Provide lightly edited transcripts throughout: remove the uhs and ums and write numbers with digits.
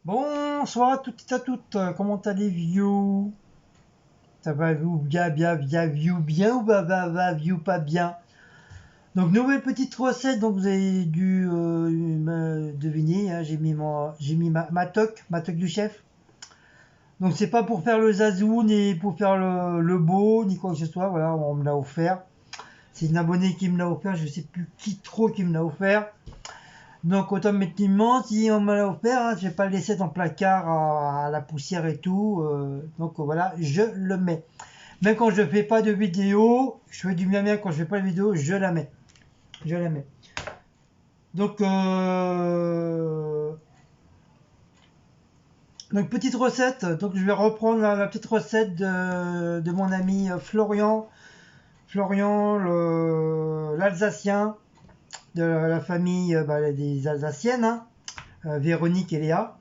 Bonsoir à toutes et à toutes, comment allez-vous? Ça va vous bien ou va vous pas bien? Donc nouvelle petite recette, donc vous avez dû me deviner, hein, j'ai mis ma toque du chef. Donc c'est pas pour faire le zazou, ni pour faire le beau, ni quoi que ce soit, voilà, on me l'a offert. C'est une abonnée qui me l'a offert, je sais plus qui trop qui me l'a offert. Donc automatiquement, si on me l'a offert, hein, je vais pas le laisser dans le placard à la poussière et tout. Donc voilà, je le mets. Même quand je fais pas de vidéo, je fais du miam miam quand je fais pas de vidéo, je la mets. Je la mets. Donc, donc petite recette. Donc je vais reprendre la petite recette de mon ami Florian. Florian, l'Alsacien de la famille des Alsaciennes, hein, Véronique et Léa.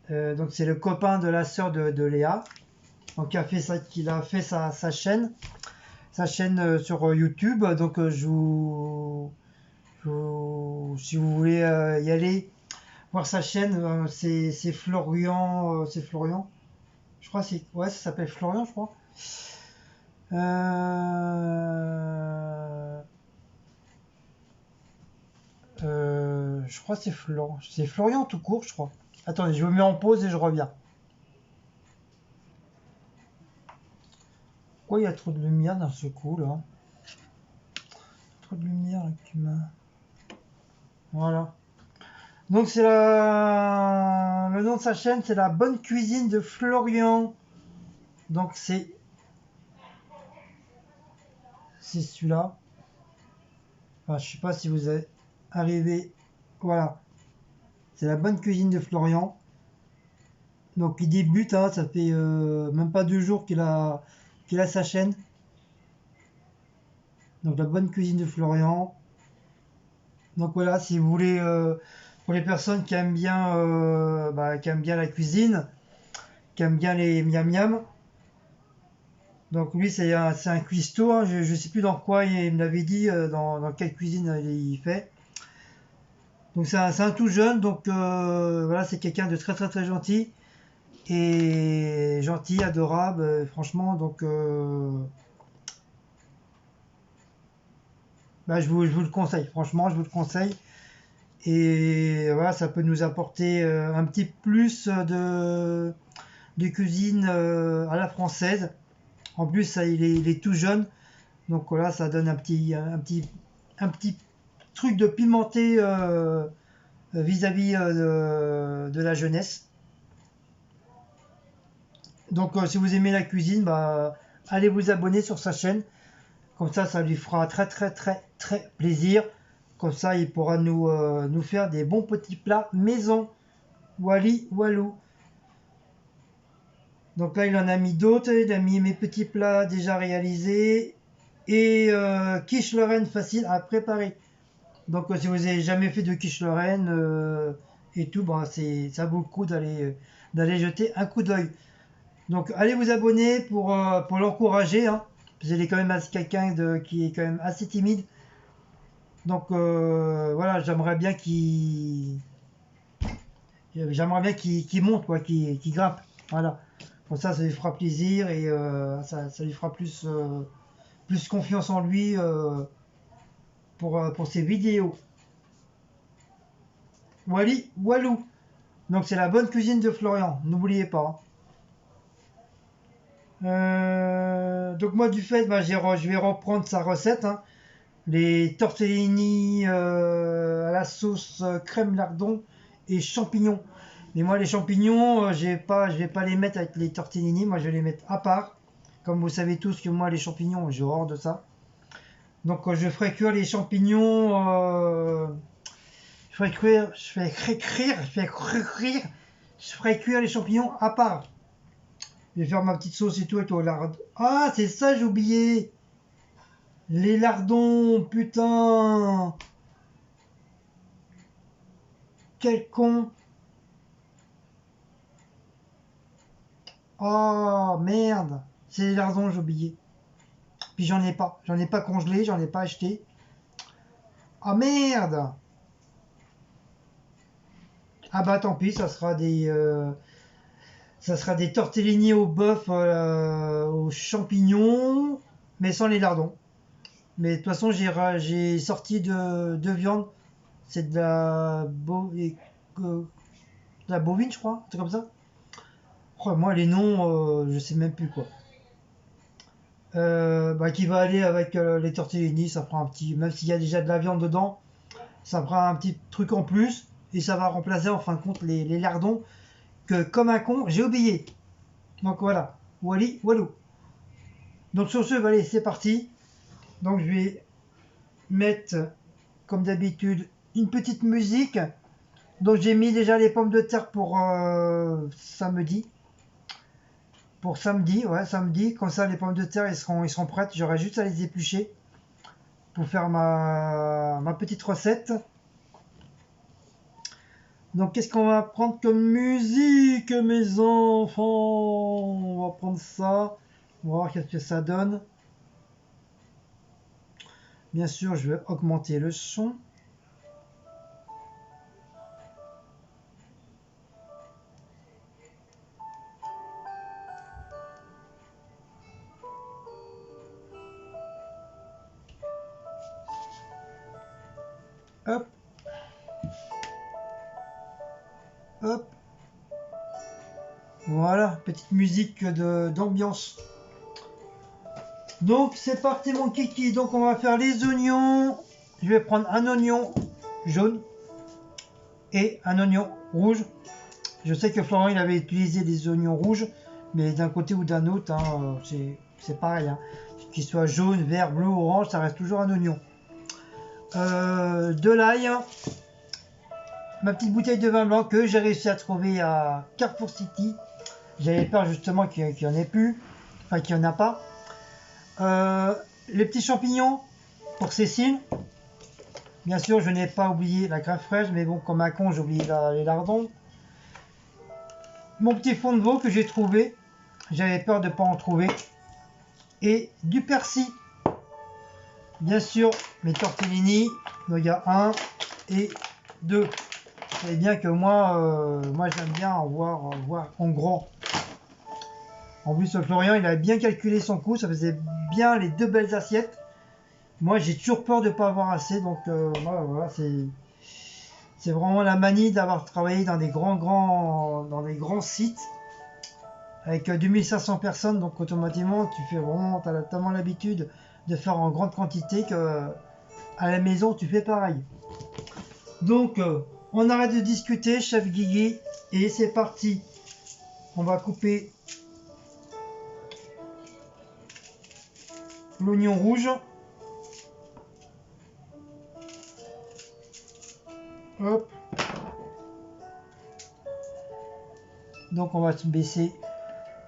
Donc c'est le copain de la sœur de Léa. Donc il a fait sa chaîne sur YouTube. Donc si vous voulez y aller voir sa chaîne, c'est Florian, c'est Florian. Je crois c'est ouais, ça s'appelle Florian, je crois. Euh, je crois que c'est Florian tout court, je crois. Attendez, je me mets en pause et je reviens. Pourquoi il y a trop de lumière dans ce coup là? Trop de lumière là, qui m'a. Voilà. Donc le nom de sa chaîne, c'est la bonne cuisine de Florian. Donc c'est celui-là. Enfin, je sais pas si vous êtes arrivé. Voilà, c'est la bonne cuisine de Florian. Donc il débute, hein, ça fait même pas 2 jours qu'il a sa chaîne. Donc la bonne cuisine de Florian. Donc voilà, si vous voulez, pour les personnes qui aiment bien la cuisine, qui aiment bien les miam miam. Donc lui, c'est un cuistot, hein. Je ne sais plus dans quoi il me l'avait dit, dans quelle cuisine il fait. Donc c'est un tout jeune, donc voilà, c'est quelqu'un de très très très gentil et gentil, adorable, franchement. Donc je vous le conseille, franchement, je vous le conseille. Et voilà, ça peut nous apporter un petit plus de cuisine à la française. En plus, il est tout jeune, donc voilà, ça donne un petit truc de pimenté vis-à-vis de la jeunesse. Donc si vous aimez la cuisine, bah, allez vous abonner sur sa chaîne. Comme ça lui fera très très très très plaisir. Comme ça, il pourra nous faire des bons petits plats maison. Wally Walou. Donc là, il en a mis d'autres. Il a mis mes petits plats déjà réalisés. Et quiche Lorraine facile à préparer. Donc si vous n'avez jamais fait de quiche Lorraine et tout, bah, ça vaut le coup d'aller jeter un coup d'œil. Donc allez vous abonner pour l'encourager, hein. Parce qu'il est quand même quelqu'un qui est quand même assez timide. Donc voilà, j'aimerais bien qu'il monte, quoi, qu'il grimpe. Voilà. Comme ça lui fera plaisir et ça lui fera plus confiance en lui pour ses vidéos. Wally Walou. Donc c'est la bonne cuisine de Florian, n'oubliez pas, hein. Donc moi du fait, bah, je vais reprendre sa recette, hein. Les tortellini à la sauce crème lardon et champignons. Mais moi les champignons, je vais pas les mettre avec les tortellini, moi je vais les mettre à part. Comme vous savez tous que moi les champignons, j'ai horreur de ça. Donc je ferai cuire les champignons, je ferai cuire les champignons à part. Je vais faire ma petite sauce et tout avec le lardon. Ah, c'est ça, j'ai oublié. Les lardons, putain. Quel con. Oh, merde. C'est les lardons, j'ai oublié. Puis j'en ai pas. J'en ai pas congelé, j'en ai pas acheté. Ah, merde. Ah bah tant pis, ça sera des tortellini au bœuf, aux champignons, mais sans les lardons. Mais de toute façon, j'ai sorti de viande. C'est de la bovine, je crois, c'est comme ça. Oh, moi, les noms, je sais même plus quoi. Bah, qui va aller avec les tortellini, ça fera un petit, même s'il y a déjà de la viande dedans, ça fera un petit truc en plus et ça va remplacer en fin de compte les lardons que comme un con j'ai oublié. Donc voilà, Wally, Walou. Donc sur ce, allez, c'est parti. Donc je vais mettre comme d'habitude une petite musique. Donc j'ai mis déjà les pommes de terre pour samedi. Pour samedi, ouais, samedi. Comme ça, les pommes de terre, ils seront prêtes. J'aurai juste à les éplucher pour faire ma petite recette. Donc, qu'est-ce qu'on va prendre comme musique, mes enfants? On va prendre ça. On va voir qu'est-ce que ça donne. Bien sûr, je vais augmenter le son. Hop, hop. Voilà, petite musique d'ambiance. Donc, c'est parti, mon kiki. Donc, on va faire les oignons. Je vais prendre un oignon jaune et un oignon rouge. Je sais que Florent il avait utilisé des oignons rouges, mais d'un côté ou d'un autre, hein, c'est pareil. Hein. Qu'il soit jaune, vert, bleu, orange, ça reste toujours un oignon. De l'ail, ma petite bouteille de vin blanc que j'ai réussi à trouver à Carrefour City. J'avais peur justement qu'il n'y en ait plus, enfin qu'il n'y en a pas. Les petits champignons pour Cécile. Bien sûr, je n'ai pas oublié la crème fraîche, mais bon, comme un con, j'ai oublié les lardons. Mon petit fond de veau que j'ai trouvé. J'avais peur de ne pas en trouver. Et du persil. Bien sûr, mes tortellini. Donc il y a 1 et 2. Vous savez bien que moi j'aime bien en voir en grand. En plus, Florian, il a bien calculé son coût. Ça faisait bien les 2 belles assiettes. Moi, j'ai toujours peur de ne pas avoir assez. Donc voilà, c'est vraiment la manie d'avoir travaillé dans des grands sites avec 2500 personnes, donc automatiquement tu fais vraiment, tu as tellement l'habitude de faire en grande quantité que à la maison tu fais pareil. Donc on arrête de discuter, chef Guigui, et c'est parti. On va couper l'oignon rouge. Hop. Donc on va se baisser.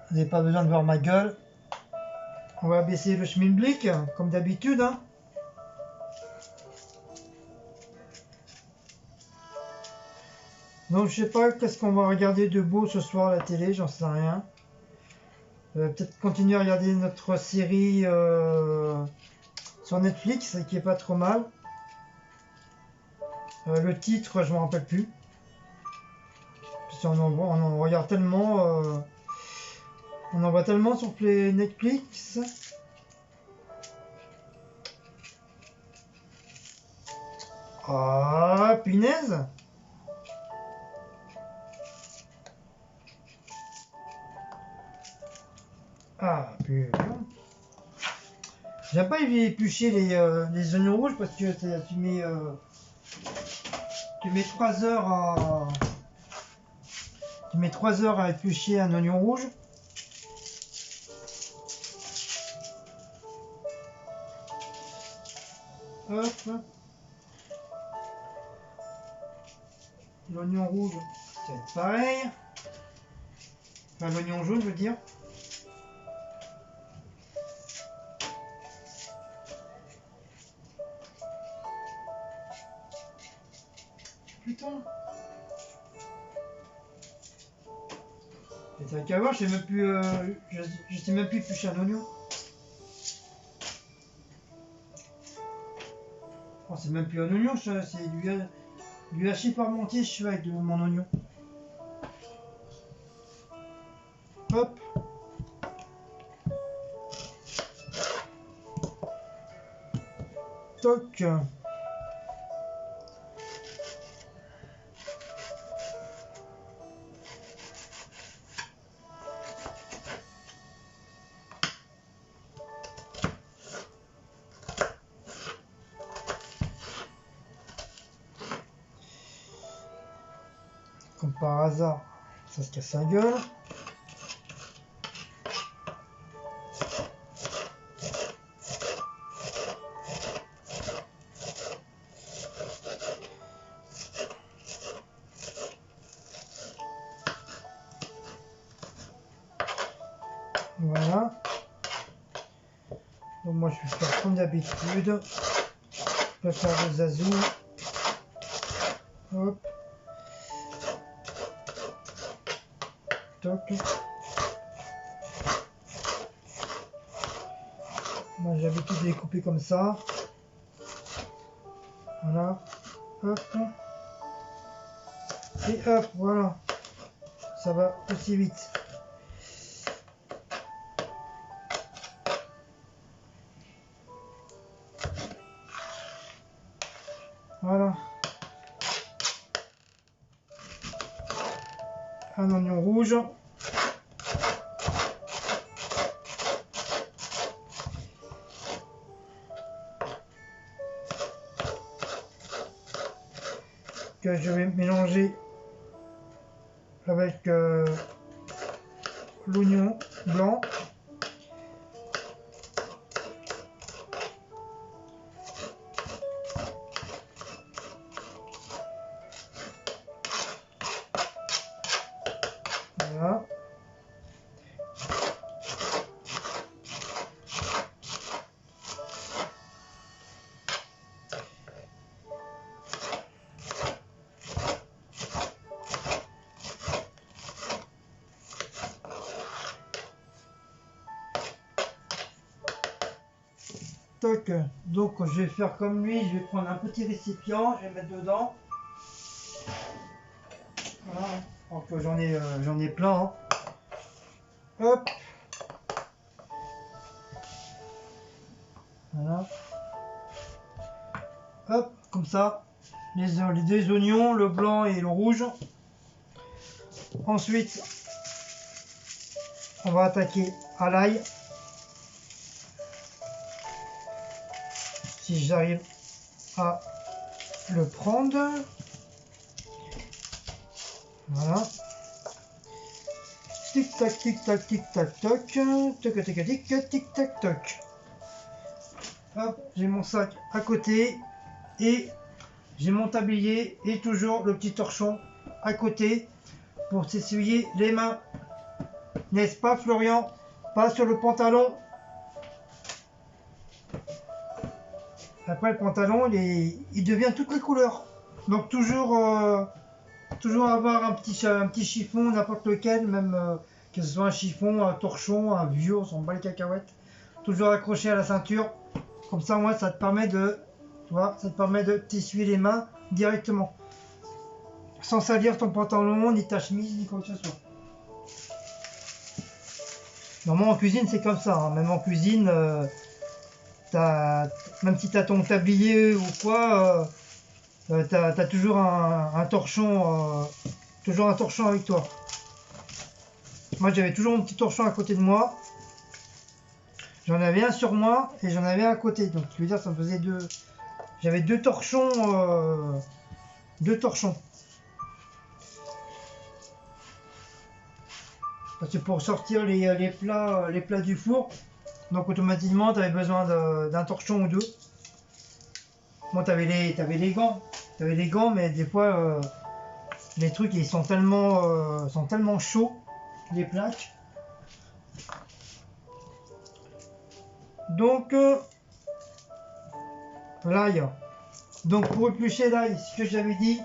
Vous n'avez pas besoin de voir ma gueule. On va baisser le schmilblick, comme d'habitude. Hein. Donc je sais pas qu'est-ce qu'on va regarder de beau ce soir à la télé, j'en sais rien. Peut-être continuer à regarder notre série sur Netflix, qui est pas trop mal. Le titre, je me rappelle plus. Parce on en regarde tellement, on en voit tellement sur les Netflix. Ah, punaise! Ah, putain. J'aime pas éplucher les oignons rouges parce que tu mets 3 heures à. Tu mets 3 heures à éplucher un oignon rouge. Hop. L'oignon rouge, c'est pareil. Enfin, l'oignon jaune, je veux dire. Putain. Et t'as qu'à voir, je sais même plus, je sais même plus éplucher un oignon. Oh, c'est même plus un oignon, c'est Du hachis parmentier, je fais avec de mon oignon. Hop. Toc. Comme par hasard, ça se casse la gueule. Voilà. Donc moi je vais faire comme d'habitude. Je vais faire des azous. Hop. Toc. Moi j'ai l'habitude de les couper comme ça. Voilà. Hop. Et hop, voilà. Ça va aussi vite. Voilà. Un oignon rouge. Que je vais mélanger avec l'oignon blanc. Voilà. Toc. Donc je vais faire comme lui, je vais prendre un petit récipient, je vais mettre dedans. Voilà. Donc j'en ai plein. Hein. Hop. Voilà. Hop, comme ça. Les deux oignons, le blanc et le rouge. Ensuite, on va attaquer à l'ail. Si j'arrive à le prendre. Voilà. Tic tac tic tac tic tac toc. Toc tic tic tic tac toc. Hop, j'ai mon sac à côté et j'ai mon tablier et toujours le petit torchon à côté pour s'essuyer les mains. N'est-ce pas Florian? Pas sur le pantalon. Après le pantalon, il devient toutes les couleurs. Donc toujours avoir un petit chiffon, n'importe lequel, même que ce soit un chiffon, un torchon, un vieux, on s'en bat les cacahuètes. Toujours accroché à la ceinture. Comme ça, moi, ça te permet de, tu vois, ça te permet de t'essuyer les mains directement. Sans salir ton pantalon, ni ta chemise, ni quoi que ce soit. Normalement en cuisine c'est comme ça, hein. Même en cuisine, même si tu as ton tablier ou quoi, tu as toujours un torchon avec toi. Moi j'avais toujours mon petit torchon à côté de moi. J'en avais un sur moi et j'en avais un à côté. Donc je veux dire ça me faisait deux. J'avais deux torchons. Deux torchons. Parce que pour sortir les plats du four, donc automatiquement tu avais besoin d'un torchon ou deux. Bon, tu avais les gants. Tu avais les gants, mais des fois les trucs ils sont tellement chauds, les plaques. Donc l'ail. Donc pour éplucher l'ail, ce que j'avais dit.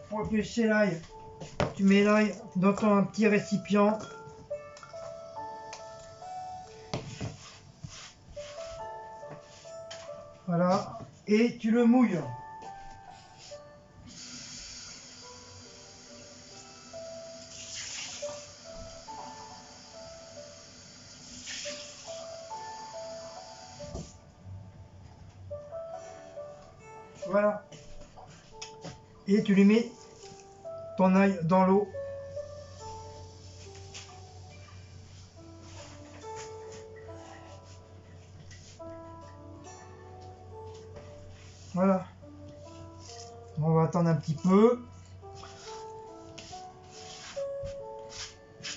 Pour éplucher l'ail, tu mets l'ail dans ton petit récipient. Voilà. Et tu le mouilles. Voilà. Et tu lui mets ton ail dans l'eau. Voilà. On va attendre un petit peu.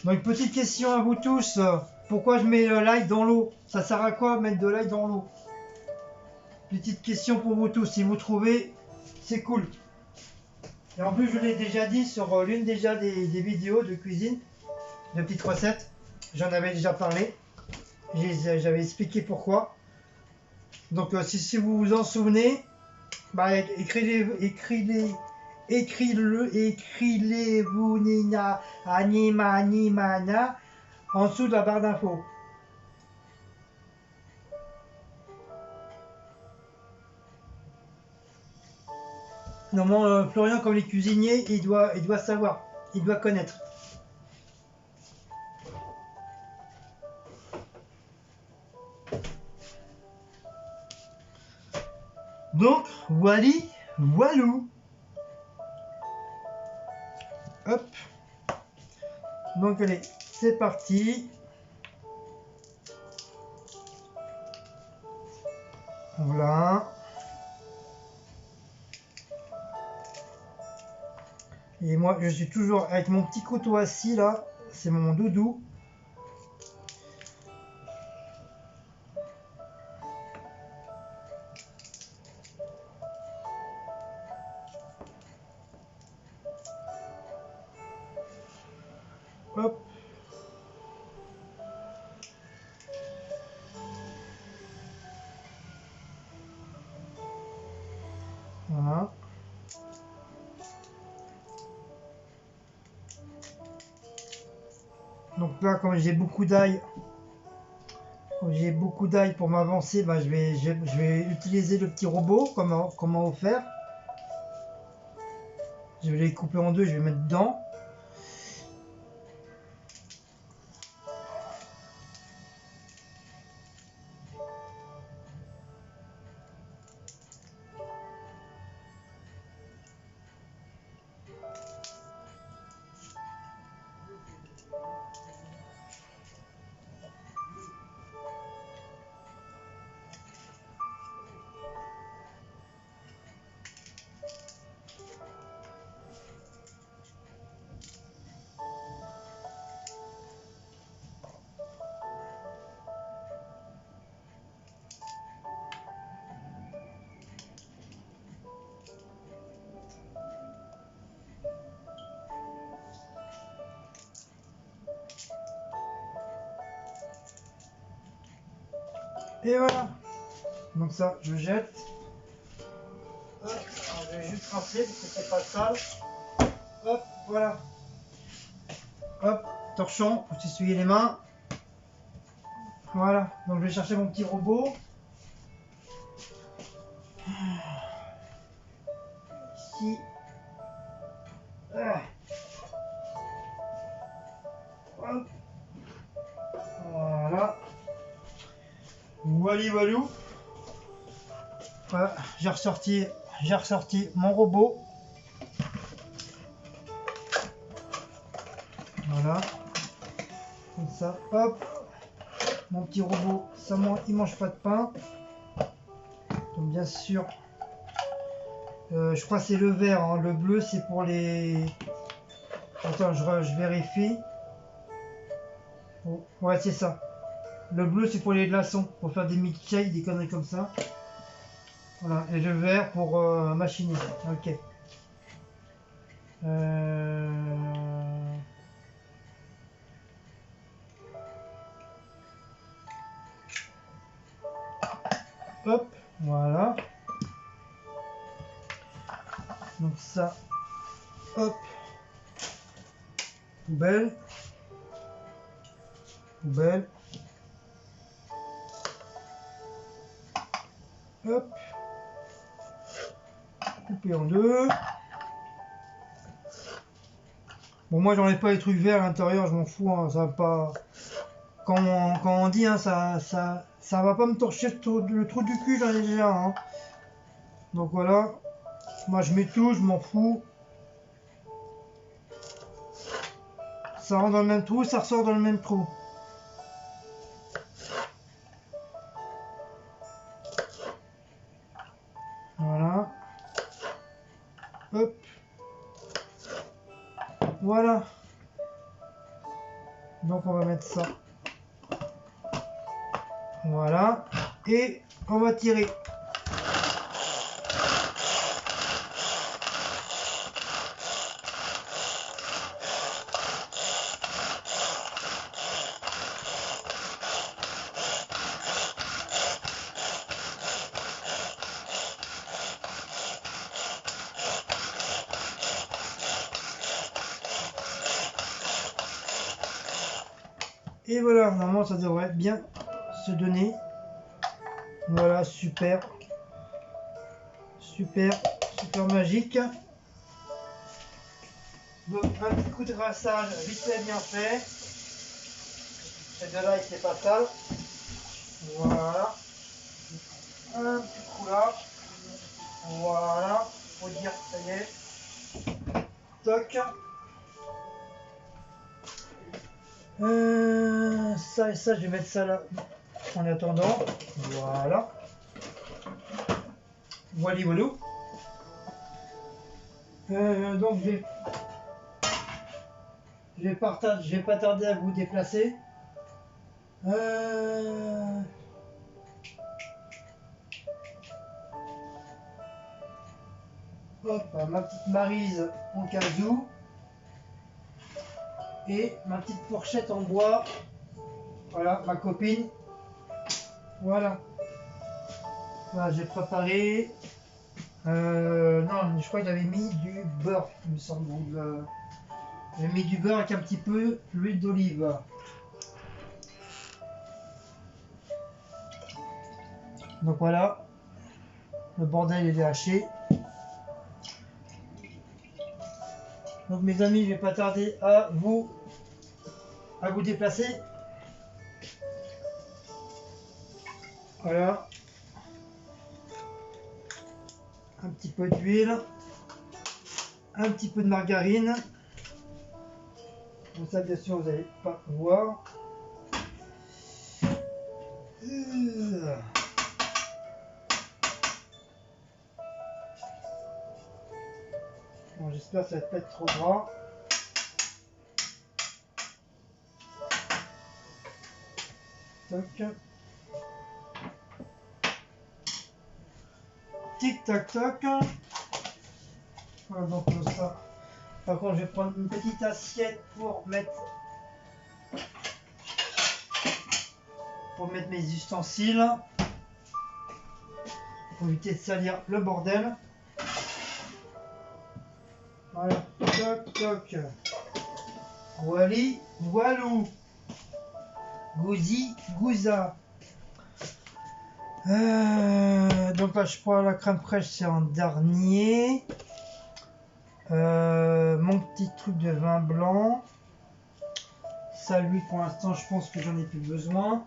Donc petite question à vous tous. Pourquoi je mets l'ail dans l'eau? Ça sert à quoi mettre de l'ail dans l'eau? Petite question pour vous tous. Si vous trouvez, c'est cool. Et en plus, je l'ai déjà dit sur l'une déjà des vidéos de cuisine, de petites recettes. J'en avais déjà parlé. J'avais expliqué pourquoi. Donc si vous vous en souvenez, bah, écrivez-vous Nina Anima Animana en dessous de la barre d'infos. Normalement, Florian, comme les cuisiniers, il doit savoir, il doit connaître. Donc, voili, voilou. Hop. Donc, allez, c'est parti. Voilà. Et moi, je suis toujours avec mon petit couteau assis là. C'est mon doudou. Hop. Voilà. Donc là, comme j'ai beaucoup d'ail, pour m'avancer, bah, je vais utiliser le petit robot. Comment faire? Je vais les couper en deux, je vais mettre dedans. Et voilà. Donc ça, je jette. Hop, je vais juste rincer parce que c'est pas sale. Hop, voilà. Hop, torchon, pour s'essuyer les mains. Voilà, donc je vais chercher mon petit robot. Ici. Ah. Hop. Voilà. Wally walou. Voilà, j'ai ressorti mon robot. Voilà. Comme ça, hop. Mon petit robot, il mange pas de pain. Donc bien sûr, je crois que c'est le vert, hein. Le bleu c'est pour les... Attends, je vérifie. Oh, ouais, c'est ça. Le bleu c'est pour les glaçons, pour faire des milkshakes, des conneries comme ça. Voilà, et le vert pour machiner. Ok. Hop, voilà. Donc ça, hop, poubelle, poubelle. Hop. Couper en deux. Bon, moi j'en ai pas les trucs verts à l'intérieur, je m'en fous, hein, ça va pas. Quand on dit, hein, ça va pas me torcher le trou du cul, j'en ai déjà. Hein. Donc voilà. Moi je mets tout, je m'en fous. Ça rentre dans le même trou, ça ressort dans le même trou. Voilà. Hop. Voilà. Donc on va mettre ça. Voilà. Et on va tirer. Et voilà, normalement ça devrait bien se donner. Voilà, super. Super, super magique. Donc un petit coup de rinçage vite fait bien fait. Ces deux-là ils étaient pas sales. Voilà. Un petit coup là. Voilà. Faut dire ça y est. Toc. Ça et ça, je vais mettre ça là en attendant. Voilà. Voilà, voilà. Donc je vais pas tarder à vous déplacer. Hop, ma petite Maryse en casou. Et ma petite fourchette en bois. Voilà, ma copine. Voilà. Voilà, j'ai préparé. Non, je crois que j'avais mis du beurre, il me semble. J'ai mis du beurre avec un petit peu l'huile d'olive. Donc voilà. Le bordel il est haché. Donc mes amis, je vais pas tarder à vous déplacer. Voilà. Un petit peu d'huile. Un petit peu de margarine. Donc ça bien sûr vous n'allez pas voir. Bon, j'espère que ça va pas être trop gras. Toc. Tic tac toc. Voilà donc ça. Par contre je vais prendre une petite assiette pour mettre mes ustensiles. Pour éviter de salir le bordel. Voilà. Toc toc. Voili, voilou. Gouzi, gouza. Donc là je prends la crème fraîche, c'est en dernier. Mon petit truc de vin blanc. Ça lui pour l'instant je pense que j'en ai plus besoin.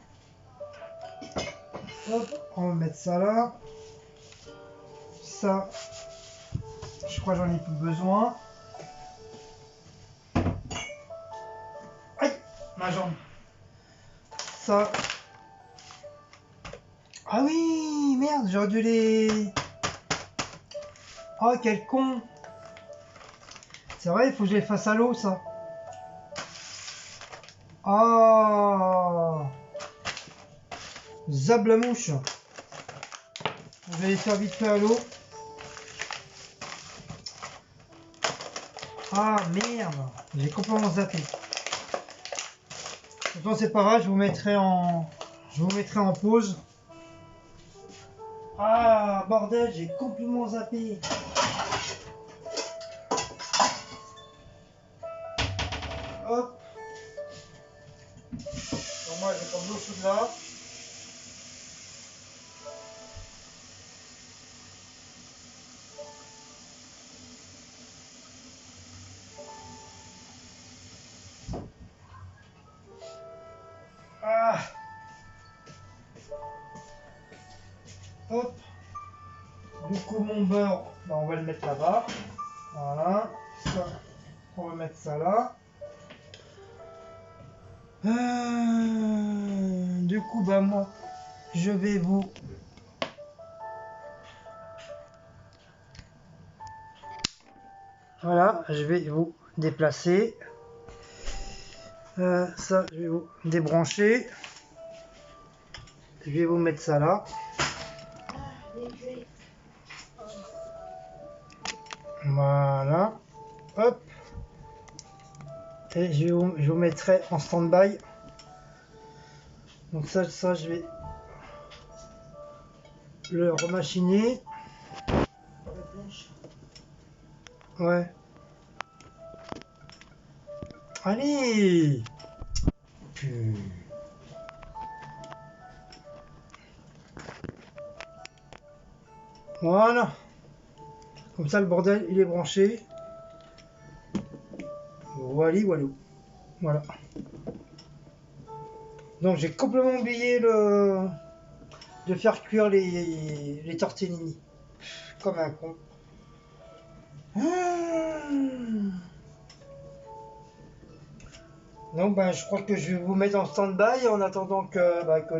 Hop, on va mettre ça là. Ça, je crois que j'en ai plus besoin. Aïe, ma jambe. Ça. Ah oui, merde, j'aurais dû les... Oh, quel con. C'est vrai, il faut que je les fasse à l'eau, ça. Ah. Zab la mouche. Je vais les faire vite fait à l'eau. Ah, merde. J'ai complètement zappé. Pourtant, c'est pas grave, je vous mettrai en pause. Ah, bordel, j'ai complètement zappé. Hop. Donc moi, je vais prendre l'eau chaude là. coup, mon beurre, bah, on va le mettre là-bas. Voilà. Ça, on va mettre ça là. Du coup, bah moi, je vais vous... Voilà, je vais vous déplacer. Ça, je vais vous débrancher. Je vais vous mettre ça là. Voilà. Hop. Et je vous mettrai en stand-by. Donc ça, je vais le remachiner. Ouais. Allez. Voilà. Comme ça, le bordel, il est branché. Voilà, voilà. Voilà. Donc j'ai complètement oublié de faire cuire les tortellini. Comme un con. Donc bah, je crois que je vais vous mettre en stand-by en attendant que, bah, que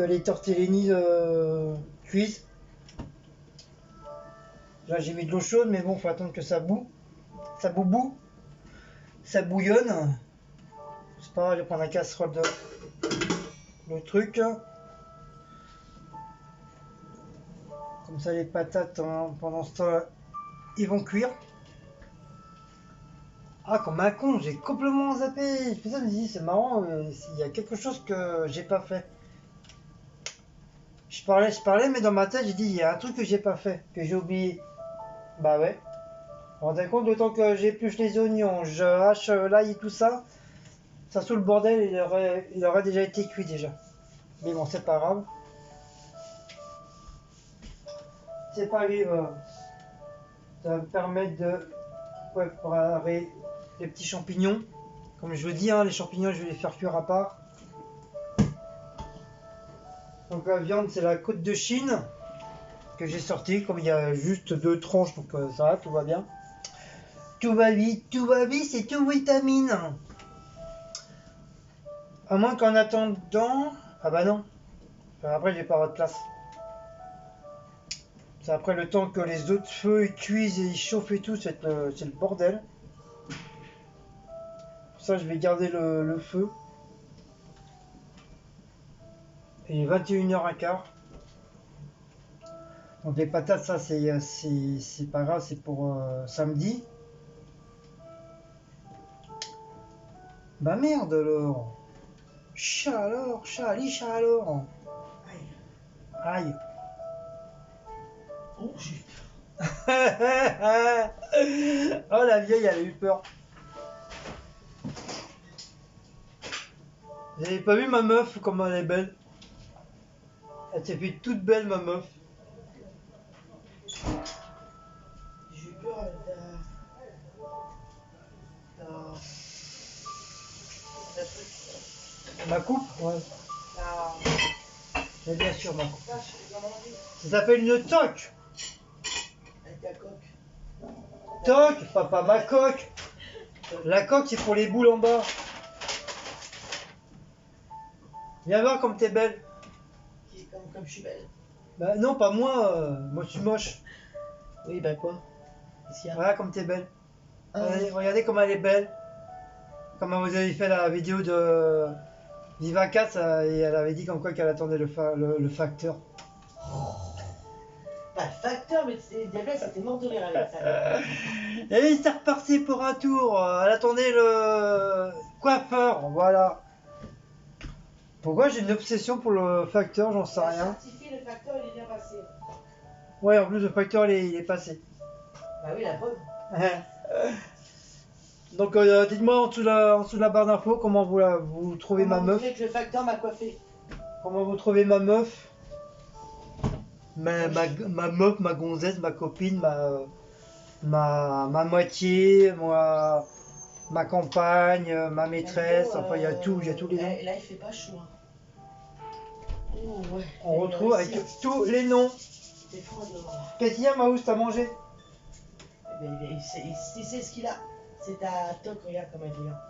les tortellini cuisent. Là j'ai mis de l'eau chaude, mais bon, faut attendre que ça boue. Ça boubou. Ça bouillonne. C'est pas grave, je vais prendre la casserole de le truc. Comme ça les patates, hein, pendant ce temps ils vont cuire. Ah, comme un con, j'ai complètement zappé. Je fais ça, je me dis, c'est marrant, il y a quelque chose que j'ai pas fait. Je parlais, mais dans ma tête, j'ai dit, il y a un truc que j'ai pas fait, que j'ai oublié. Bah ouais. Vous vous rendez compte, le temps que j'épluche les oignons, je hache l'ail et tout ça, ça sous le bordel, il aurait déjà été cuit déjà. Mais bon, c'est pas grave. C'est pas grave. Ça va me permettre de préparer les petits champignons. Comme je vous dis, hein, les champignons, je vais les faire cuire à part. Donc la viande, c'est la côte de Chine que j'ai sortie, comme il y a juste 2 tranches, donc ça va, tout va bien. Tout va vite, c'est tout vitamine. À moins qu'en attendant... Ah bah non. Après, j'ai pas votre place. C'est après le temps que les autres feux ils cuisent et ils chauffent et tout, c'est le bordel. Pour ça, je vais garder le feu. Et il est 21h15. Donc les patates, ça c'est pas grave, c'est pour samedi. Bah merde alors. Chat alors, chat alors. Aïe. Oh, j'ai... Oh la vieille, elle a eu peur. Vous avez pas vu ma meuf, comment elle est belle? Elle s'est fait toute belle, ma meuf. J'ai eu peur Ma coupe? Ouais. la... Mais bien sûr, ma coupe. Ça, je l'ai mangé. Ça s'appelle une toque. Avec ta coque. Toque, papa, ma coque. La coque, c'est pour les boules en bas. Viens voir comme t'es belle. Comme je suis belle. Bah non, pas moi. Moi, je suis moche. Oui, bah quoi? Qu'est-ce qu'il y a? Voilà comme t'es belle. Ah, Regardez comme elle est belle. Comme vous avez fait la vidéo de Viva 4 et elle avait dit comme quoi qu'elle attendait le facteur. pas le facteur, mais Diablesse c'était mort de rire avec ça. Et c'est reparti pour un tour. Elle attendait le coiffeur. Voilà. Pourquoi j'ai une obsession pour le facteur, j'en sais rien. Certifié, le facteur il est bien passé. Ouais, en plus le facteur il est passé. Bah oui, la preuve. Donc dites-moi en dessous de la barre d'infos comment vous trouvez ma meuf. Que le facteur m'a coiffé. Comment vous trouvez ma meuf. Ma meuf, ma gonzesse, ma copine, ma moitié, moi, ma compagne, ma maîtresse, enfin il y a tout, il y a tous les noms. Là il fait pas chaud. Hein. Oh, ouais. On retrouve avec tous les noms. C'est froid dehors. Qu'est-ce qu'il y a, Maous, t'as mangé? Tu sais ce qu'il a? C'est ta toque, regarde comme elle est là.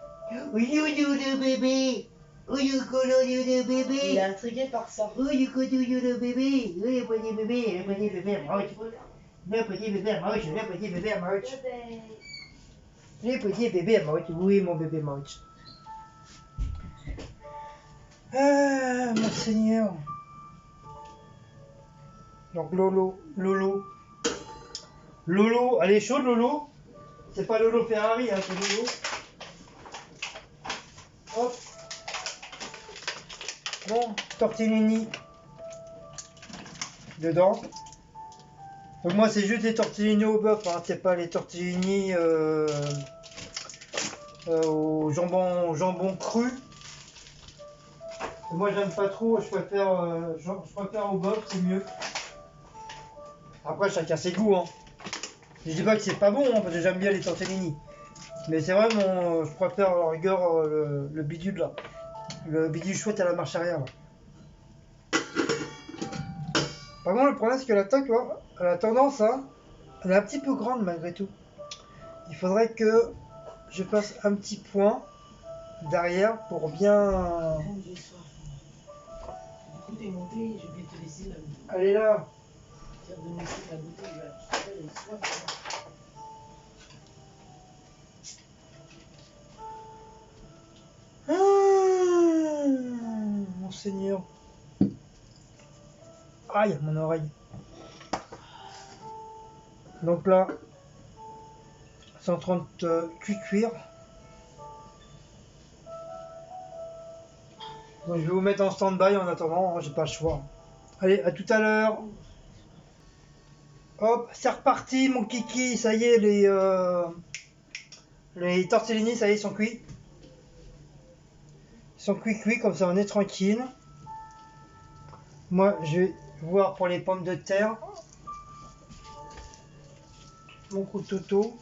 Ouyou le bébé. Ouyou le bébé. Il est intrigué par ça. Ouyou le bébé. Oui, le petit bébé, le petit bébé, Maous. Le petit bébé, Maous, le petit bébé, Maous. Le petit bébé, Maous. Oui, mon bébé, Maous. Ah, mon Seigneur. Donc Lolo, elle est chaude Lolo. C'est pas Lolo Ferrari, hein, c'est Lolo. Hop. Bon, tortellini dedans. Donc moi c'est juste des tortellini au bœuf, hein, c'est pas les tortellini au jambon cru. Moi j'aime pas trop, je préfère au bœuf, c'est mieux. Après chacun ses goûts, hein. Je dis pas que c'est pas bon, hein, parce que j'aime bien les tortellini. Mais c'est vrai, je préfère à la rigueur le bidule là. Le bidule chouette à la marche arrière. Là. Par contre, le problème c'est que l'attaque, elle a tendance à... Elle est un petit peu grande malgré tout. Il faudrait que je fasse un petit point derrière pour bien... J'ai soif. Du coup, t'es monté, j'ai oublié de te laisser la bouteille. Elle est là. De me laisser la bouteille, là. J'ai soif. Mon Seigneur. Aïe, mon oreille. Donc là, 130 cuire. Donc je vais vous mettre en stand-by en attendant, hein, j'ai pas le choix. Allez, à tout à l'heure. Hop, c'est reparti mon kiki, ça y est, les tortellini, ça y est, ils sont cuits. Ils sont cuits, comme ça on est tranquille. Moi, je vais voir pour les pommes de terre. Mon couteau.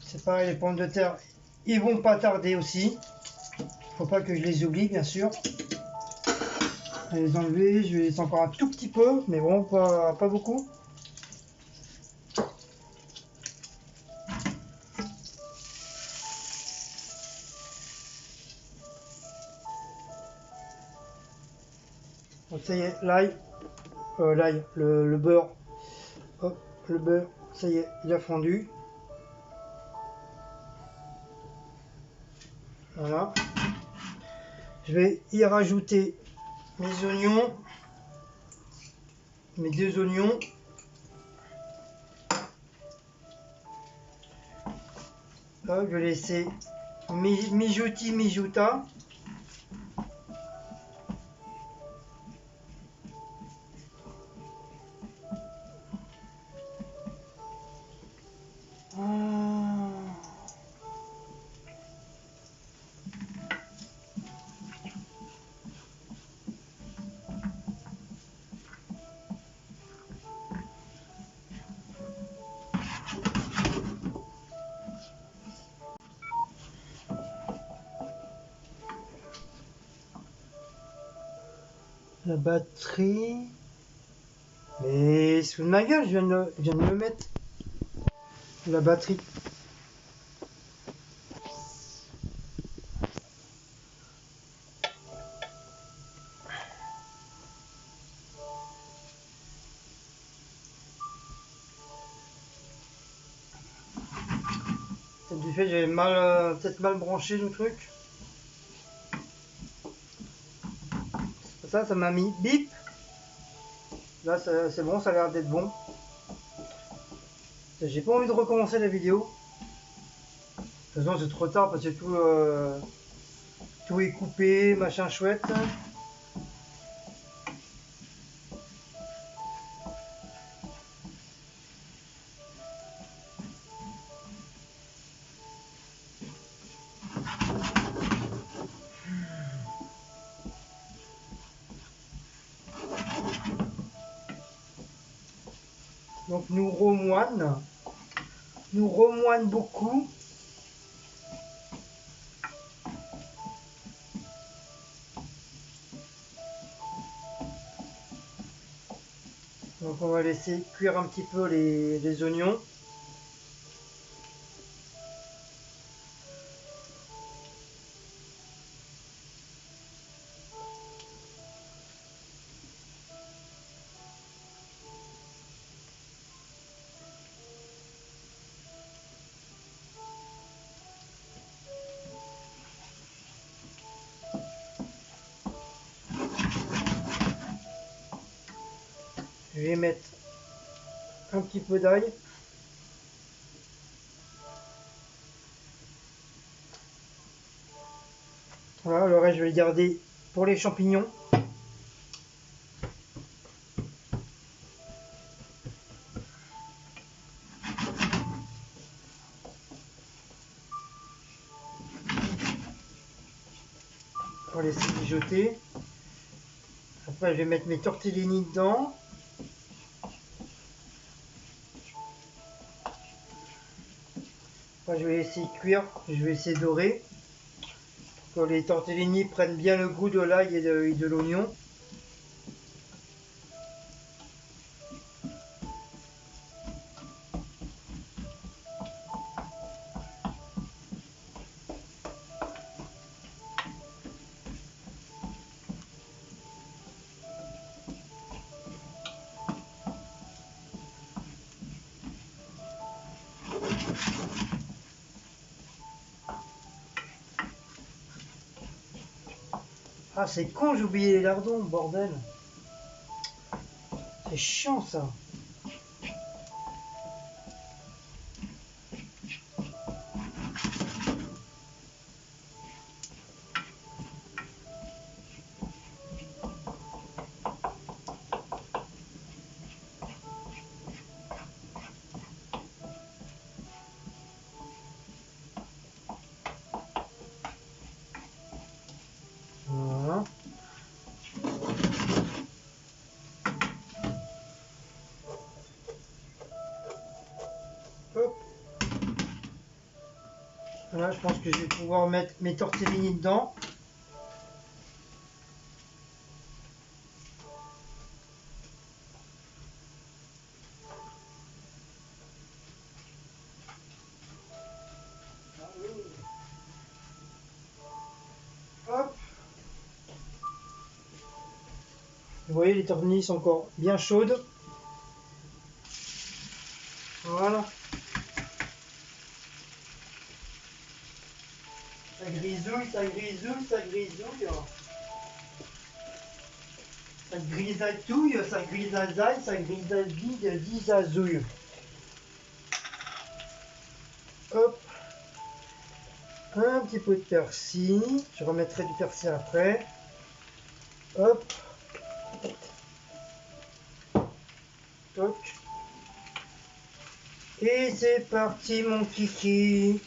C'est pareil, les pommes de terre, ils vont pas tarder aussi. Faut pas que je les oublie, bien sûr. Je vais les enlever, je vais les laisser encore un tout petit peu, mais bon, pas beaucoup. Donc ça y est, le beurre. Hop, le beurre, ça y est, il a fondu. Voilà. Je vais y rajouter mes oignons, mes 2 oignons. Là, je vais laisser mijoter. La batterie. Mais sous ma gueule, je viens de me mettre la batterie. Du fait, j'avais peut-être mal branché le truc. Ça m'a mis bip. Là, c'est bon, ça a l'air d'être bon. J'ai pas envie de recommencer la vidéo. De toute façon, c'est trop tard parce que tout est coupé, machin chouette. Donc nous remoine beaucoup. Donc on va laisser cuire un petit peu les oignons. Je vais mettre un petit peu d'ail. Voilà, le reste je vais le garder pour les champignons. On va laisser mijoter. Après je vais mettre mes tortellini dedans. Après je vais laisser cuire, je vais laisser dorer. Pour que les tortellini prennent bien le goût de l'ail et de l'oignon. Ah c'est con, j'ai oublié les lardons, bordel. C'est chiant ça. Voilà. Hop. Voilà, je pense que je vais pouvoir mettre mes tortellini dedans. Hop. Vous voyez, les tortellini sont encore bien chaudes. Voilà. Ça grisouille, ça grisouille, ça grisouille. Ça grisatouille, ça grisazaille, ça grisazille, disazouille. Hop. Un petit peu de persil. Je remettrai du persil après. Hop. Toc. Et c'est parti mon kiki.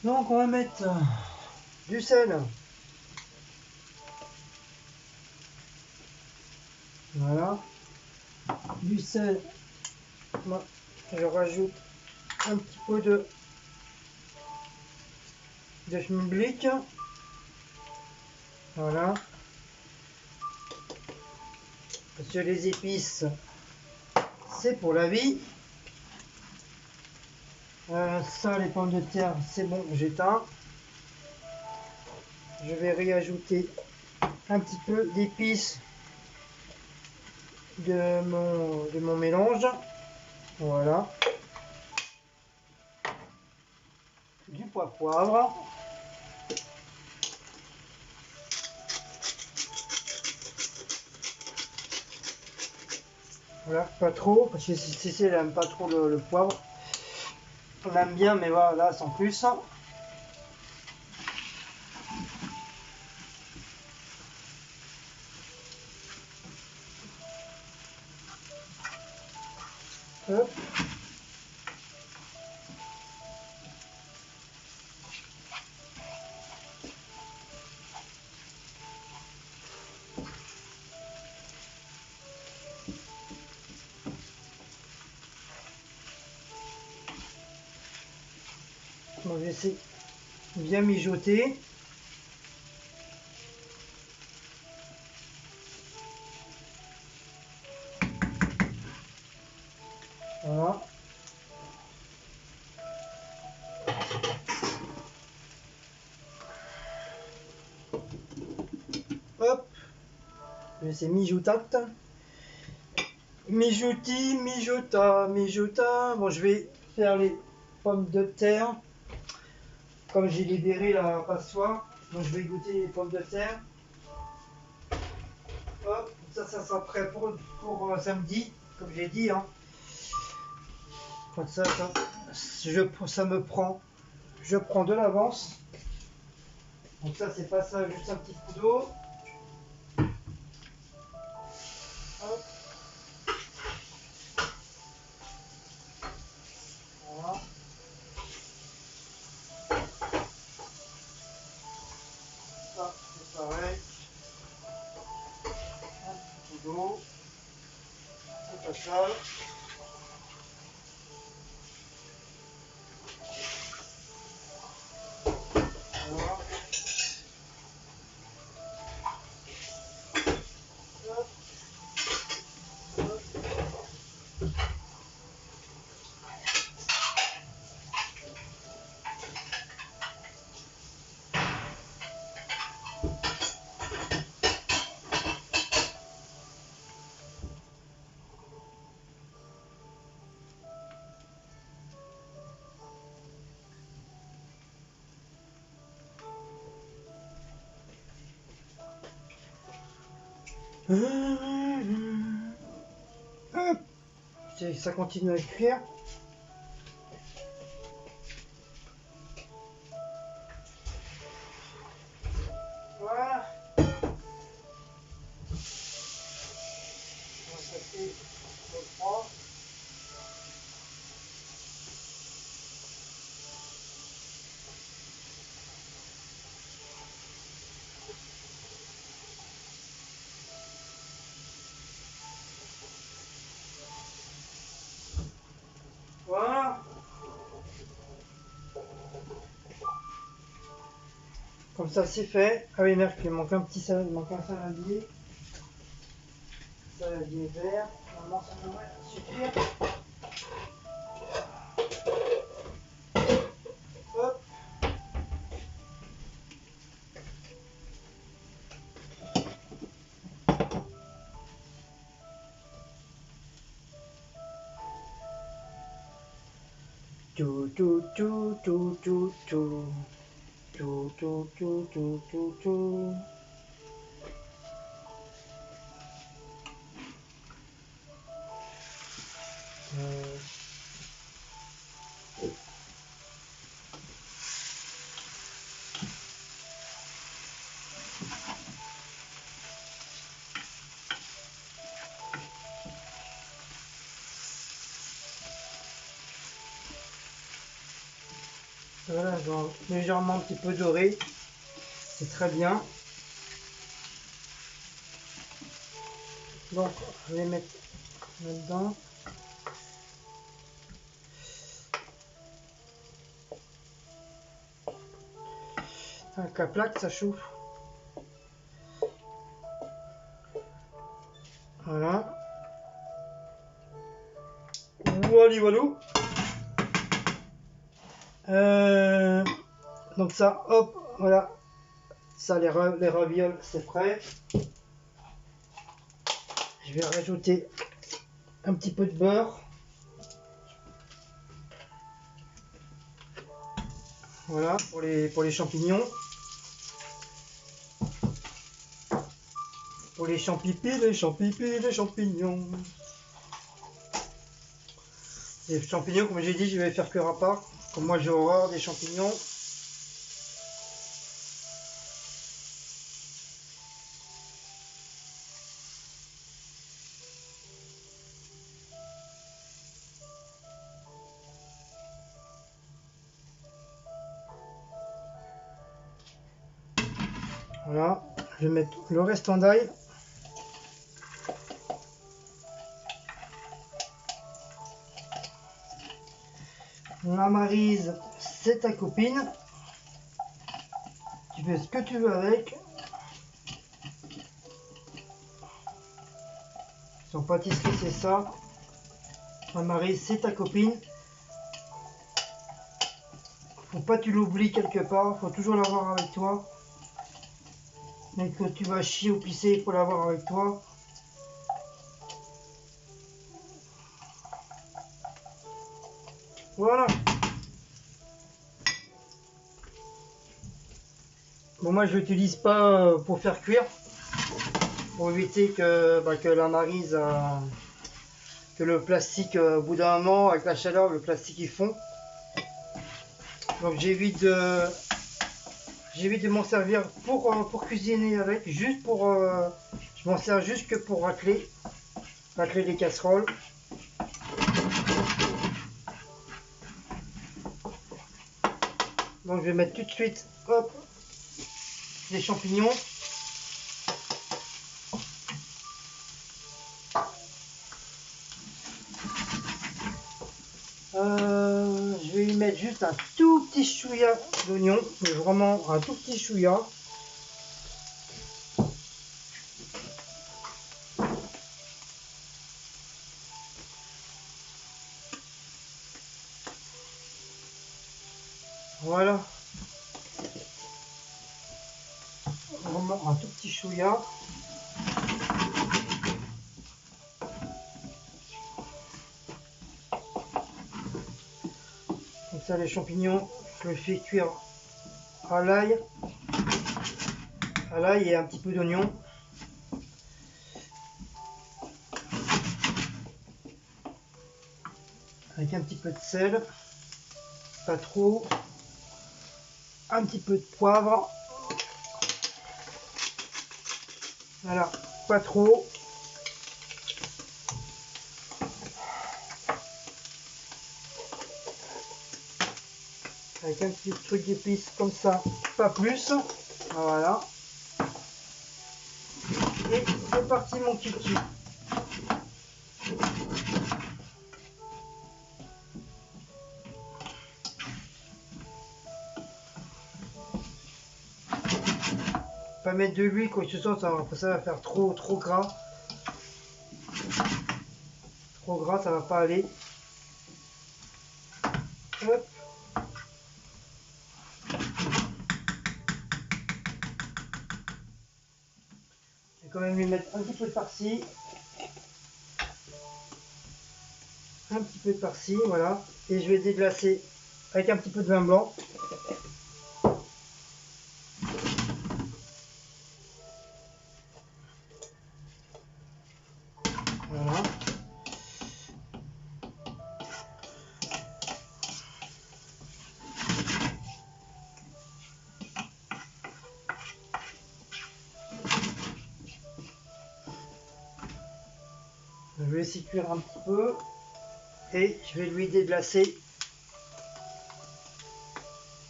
Donc on va mettre du sel. Voilà. Du sel. Moi, je rajoute un petit peu de schmilblick. Voilà. Parce que les épices, c'est pour la vie. Ça, les pommes de terre, c'est bon, j'éteins. Je vais réajouter un petit peu d'épices de mon mélange. Voilà. Du poivre. Voilà, pas trop, parce que Cécile elle aime pas trop le poivre. On aime bien, mais voilà, sans plus. Hop. On va essayer de bien mijoter. Voilà. Hop. Je vais essayer mijotate. Mijota. Bon, je vais faire les pommes de terre. Comme j'ai libéré la passoire, donc je vais goûter les pommes de terre. Hop, ça sera prêt pour samedi, comme j'ai dit. Hein. Comme ça je prends de l'avance. Donc ça, c'est pas ça, juste un petit coup d'eau. Hop. Voilà. Ça, c'est pareil. Un petit coup d'eau. C'est pas sale. Voilà. Hop. Hop. Hop. Ça continue à cuire. Voilà. Ça fait le froid. Voilà. Comme ça c'est fait. Ah oui, merde, il manque un saladier. Saladier vert. Normalement ça devrait suffire. Hop. Tout, tout, tout, tout, tout, tout. Tout, tout, tout, tout, tout, tout. Voilà, genre légèrement un petit peu doré. C'est très bien. Donc, je vais les mettre là-dedans. Avec la plaque, ça chauffe. Voilà. Voilà. Donc ça, hop, voilà. Ça, les ravioles, c'est prêt. Je vais rajouter un petit peu de beurre. Voilà, pour les champignons. Pour les champignons. Les champignons, comme j'ai dit, je vais faire cuire à part. Comme moi, j'ai horreur des champignons. Voilà, je vais mettre le restant d'ail. La Maryse, c'est ta copine. Tu fais ce que tu veux avec. Son pâtisserie, c'est ça. La Maryse, c'est ta copine. Faut pas que tu l'oublies quelque part. Faut toujours l'avoir avec toi. Dès que tu vas chier ou pisser, il faut l'avoir avec toi. Voilà. Bon, moi je l'utilise pas pour faire cuire, pour éviter que la Maryse, que le plastique, au bout d'un moment, avec la chaleur, le plastique il fond. Donc j'évite de m'en servir pour cuisiner avec, juste pour, je m'en sers juste que pour racler les casseroles. Donc je vais mettre tout de suite, hop, les champignons. Je vais y mettre juste un tout petit chouïa d'oignon, mais vraiment un tout petit chouïa. Voilà. Vraiment un tout petit chouïa. Comme ça, les champignons, je les fais cuire à l'ail et un petit peu d'oignon. Avec un petit peu de sel, pas trop, un petit peu de poivre. Voilà, pas trop. Avec un petit truc d'épices comme ça, pas plus. Voilà. Et c'est parti mon kiki. Pas mettre de l'huile quoi que ce soit, ça va faire trop gras. Trop gras, ça va pas aller. Hop. Je vais quand même lui mettre un petit peu de farci. Un petit peu de farci, voilà. Et je vais déglacer avec un petit peu de vin blanc. Voilà. Je vais laisser cuire un petit peu et je vais lui déglacer.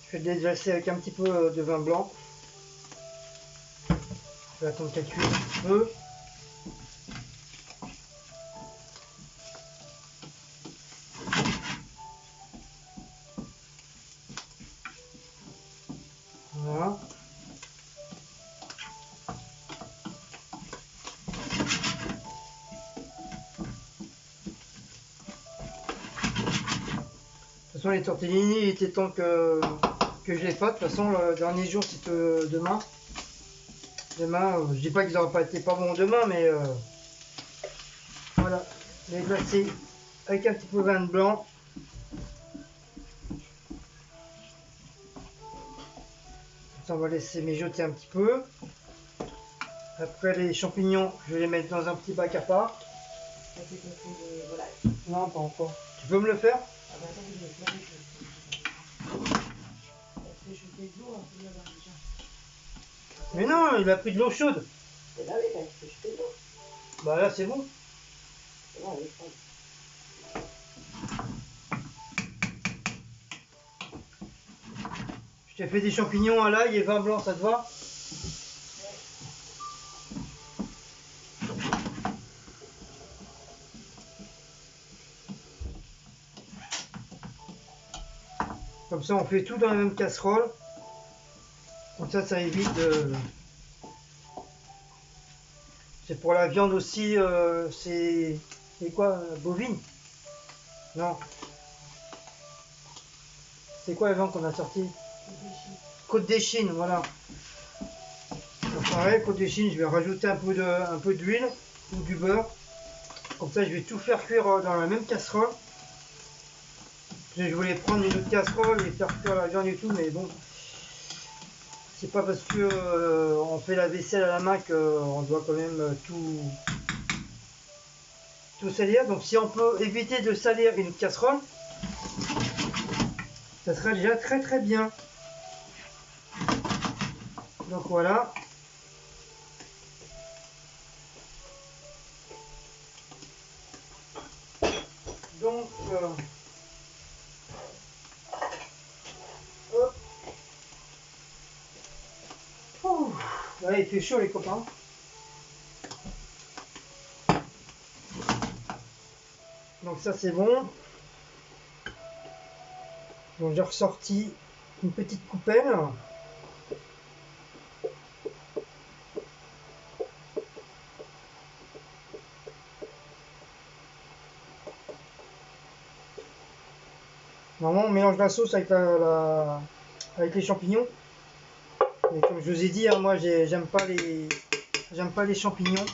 Je vais déglacer avec un petit peu de vin blanc. Je vais attendre qu'elle cuise un petit peu. Voilà. De toute façon, les tortellini, il était temps que je les fasse. De toute façon, le dernier jour, c'est demain. Demain, je dis pas qu'ils n'auraient pas été pas bons demain, mais voilà, les glacés avec un petit peu de vin blanc. Ça, on va laisser mijoter un petit peu. Après, les champignons, je vais les mettre dans un petit bac à part. Ça fait ton fond de volaille. Non, pas encore. Tu peux me le faire? Ah bah attends, je vais faire des choses. Parce que je fais de l'eau un peu là-bas déjà. Mais non, il a pris de l'eau chaude. Et là, oui, parce que je fais de l'eau. Bah là, c'est bon. C'est bon, elle est froide. Je t'ai fait des champignons à l'ail et vin blanc, ça te va? Comme ça, on fait tout dans la même casserole. Comme ça évite de... C'est pour la viande aussi, c'est quoi, bovine? Non. C'est quoi la viande qu'on a sorti? Côte d'échine, voilà. Donc, pareil, côte d'échine, je vais rajouter un peu d'huile ou du beurre. Comme ça, je vais tout faire cuire dans la même casserole. Je voulais prendre une autre casserole et faire cuire la viande et tout, mais bon, c'est pas parce que on fait la vaisselle à la main qu'on doit quand même tout salir. Donc si on peut éviter de salir une casserole, ça sera déjà très très bien. Donc voilà. Donc hop. Ouh, là il fait chaud les copains. Donc ça c'est bon. Donc j'ai ressorti une petite coupelle. Normalement on mélange la sauce avec avec les champignons. Mais comme je vous ai dit, hein, moi j'aime pas les champignons.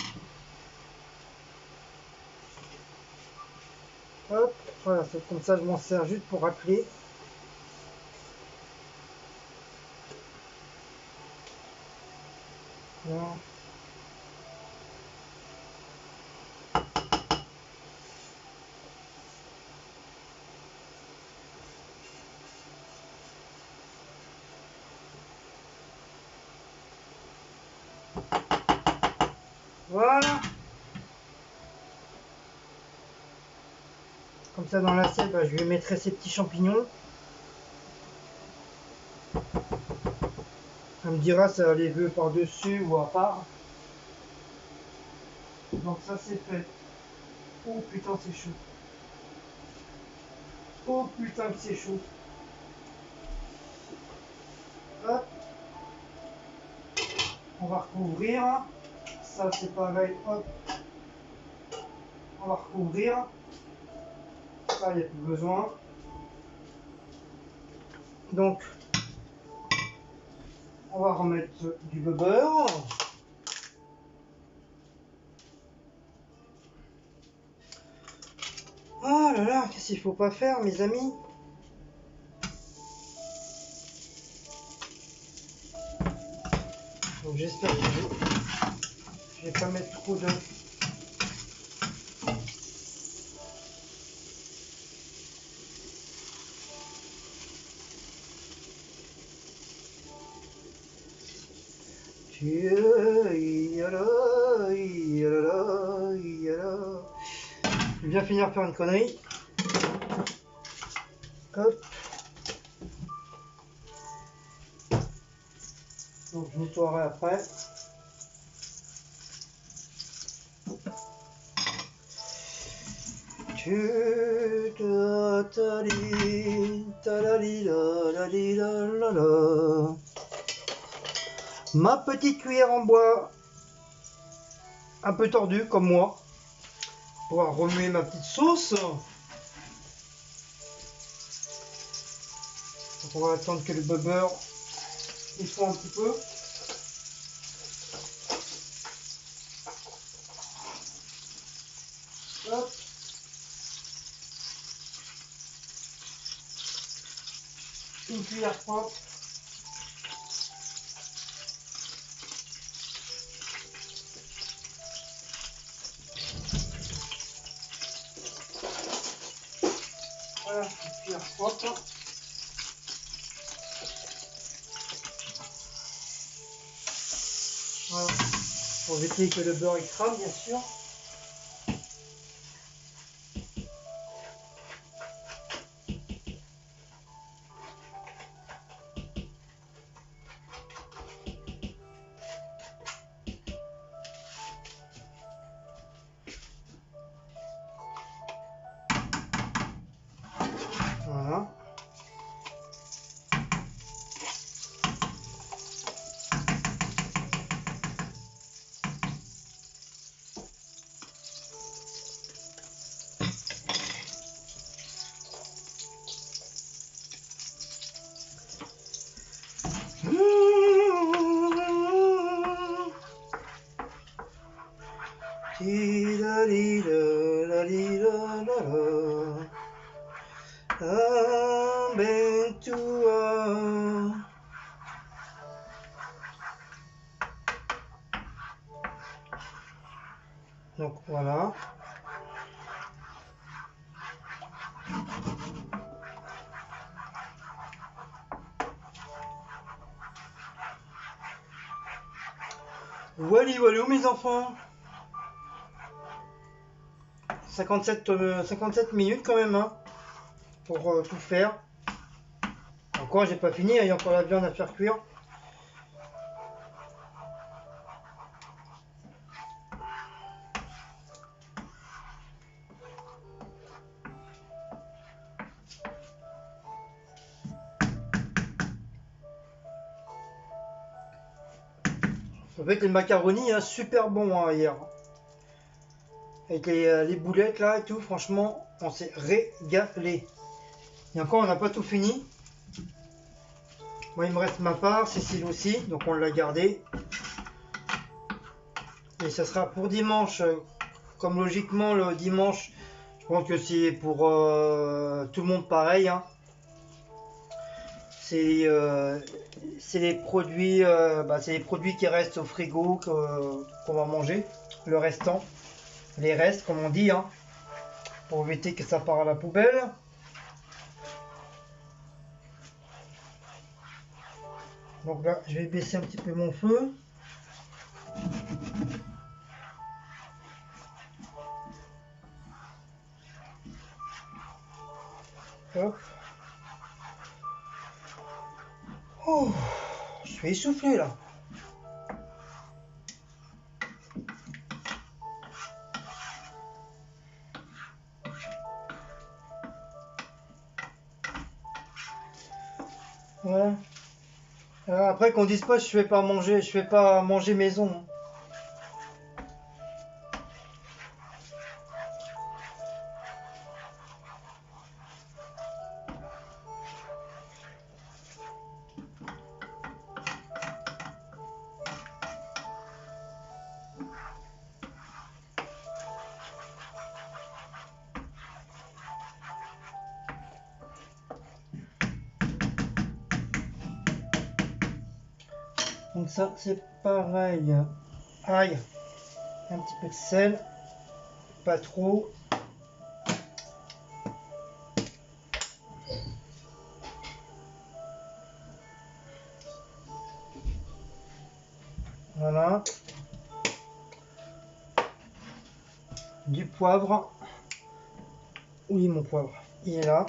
Hop, voilà, c'est comme ça je m'en sers juste pour racler. Voilà. Voilà. Comme ça dans l'assiette, bah, je lui mettrai ces petits champignons. Elle me dira si elle les veut par-dessus ou à part. Donc ça c'est fait. Oh putain c'est chaud. Oh putain que c'est chaud. Hop. On va recouvrir. Ça c'est pareil. Hop. On va recouvrir. Ça il n'y a plus besoin. Donc on va remettre du beurre. Oh là là, qu'est-ce qu'il faut pas faire mes amis? Donc j'espère que je vais pas mettre trop de... Je vais bien finir par une connerie. Hop. Donc je nettoierai après. Ma petite cuillère en bois, un peu tordue comme moi, pour pouvoir remuer ma petite sauce. Donc on va attendre que le beurre il fond un petit peu. Hop. Une cuillère propre. Voilà, une cuillère propre. Voilà. Pour éviter que le beurre il crame, bien sûr. Voilà. Donc voilà. Voilà, voilà mes enfants. 57 minutes quand même hein, pour tout faire. Encore j'ai pas fini, il y a encore la viande à faire cuire. En fait les macaronis hein, super bon hein, hier. Avec les boulettes là et tout, franchement on s'est régalé. Et encore on n'a pas tout fini. Moi il me reste ma part, Cécile aussi, donc on l'a gardé. Et ça sera pour dimanche, comme logiquement le dimanche, je pense que c'est pour tout le monde pareil. Hein. C'est les produits, c'est les produits qui restent au frigo qu'on va manger, le restant, les restes comme on dit, hein, pour éviter que ça part à la poubelle. Donc là, je vais baisser un petit peu mon feu. Hop. Oh, je suis essoufflé là. Voilà. Alors après qu'on dise pas, je fais pas manger maison. Hein. Donc ça c'est pareil. Ail, un petit peu de sel, pas trop. Voilà. Du poivre. Oui, mon poivre, il est là.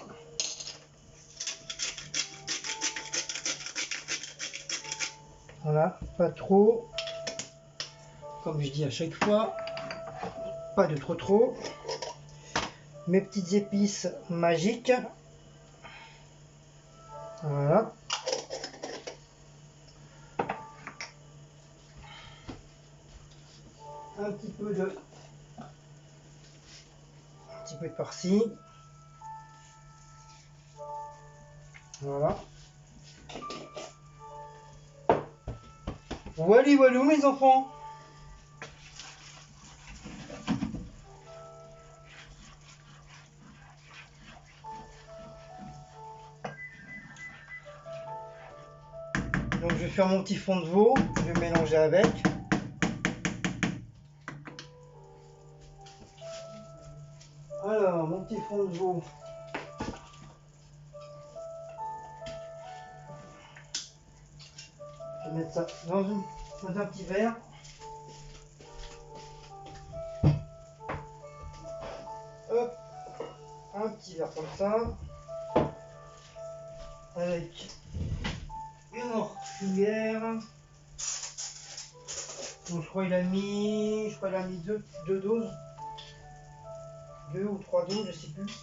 Voilà, pas trop. Comme je dis à chaque fois, pas de trop. Mes petites épices magiques. Voilà. Un petit peu de par-ci. Voilà. Voilà, voilà mes enfants. Donc je vais faire mon petit fond de veau, je vais mélanger avec. Alors, mon petit fond de veau. Je vais mettre ça dans un petit verre. Hop, un petit verre comme ça. Avec une autre cuillère. Donc je crois qu'il a mis, deux doses. 2 ou 3 doses, je sais plus.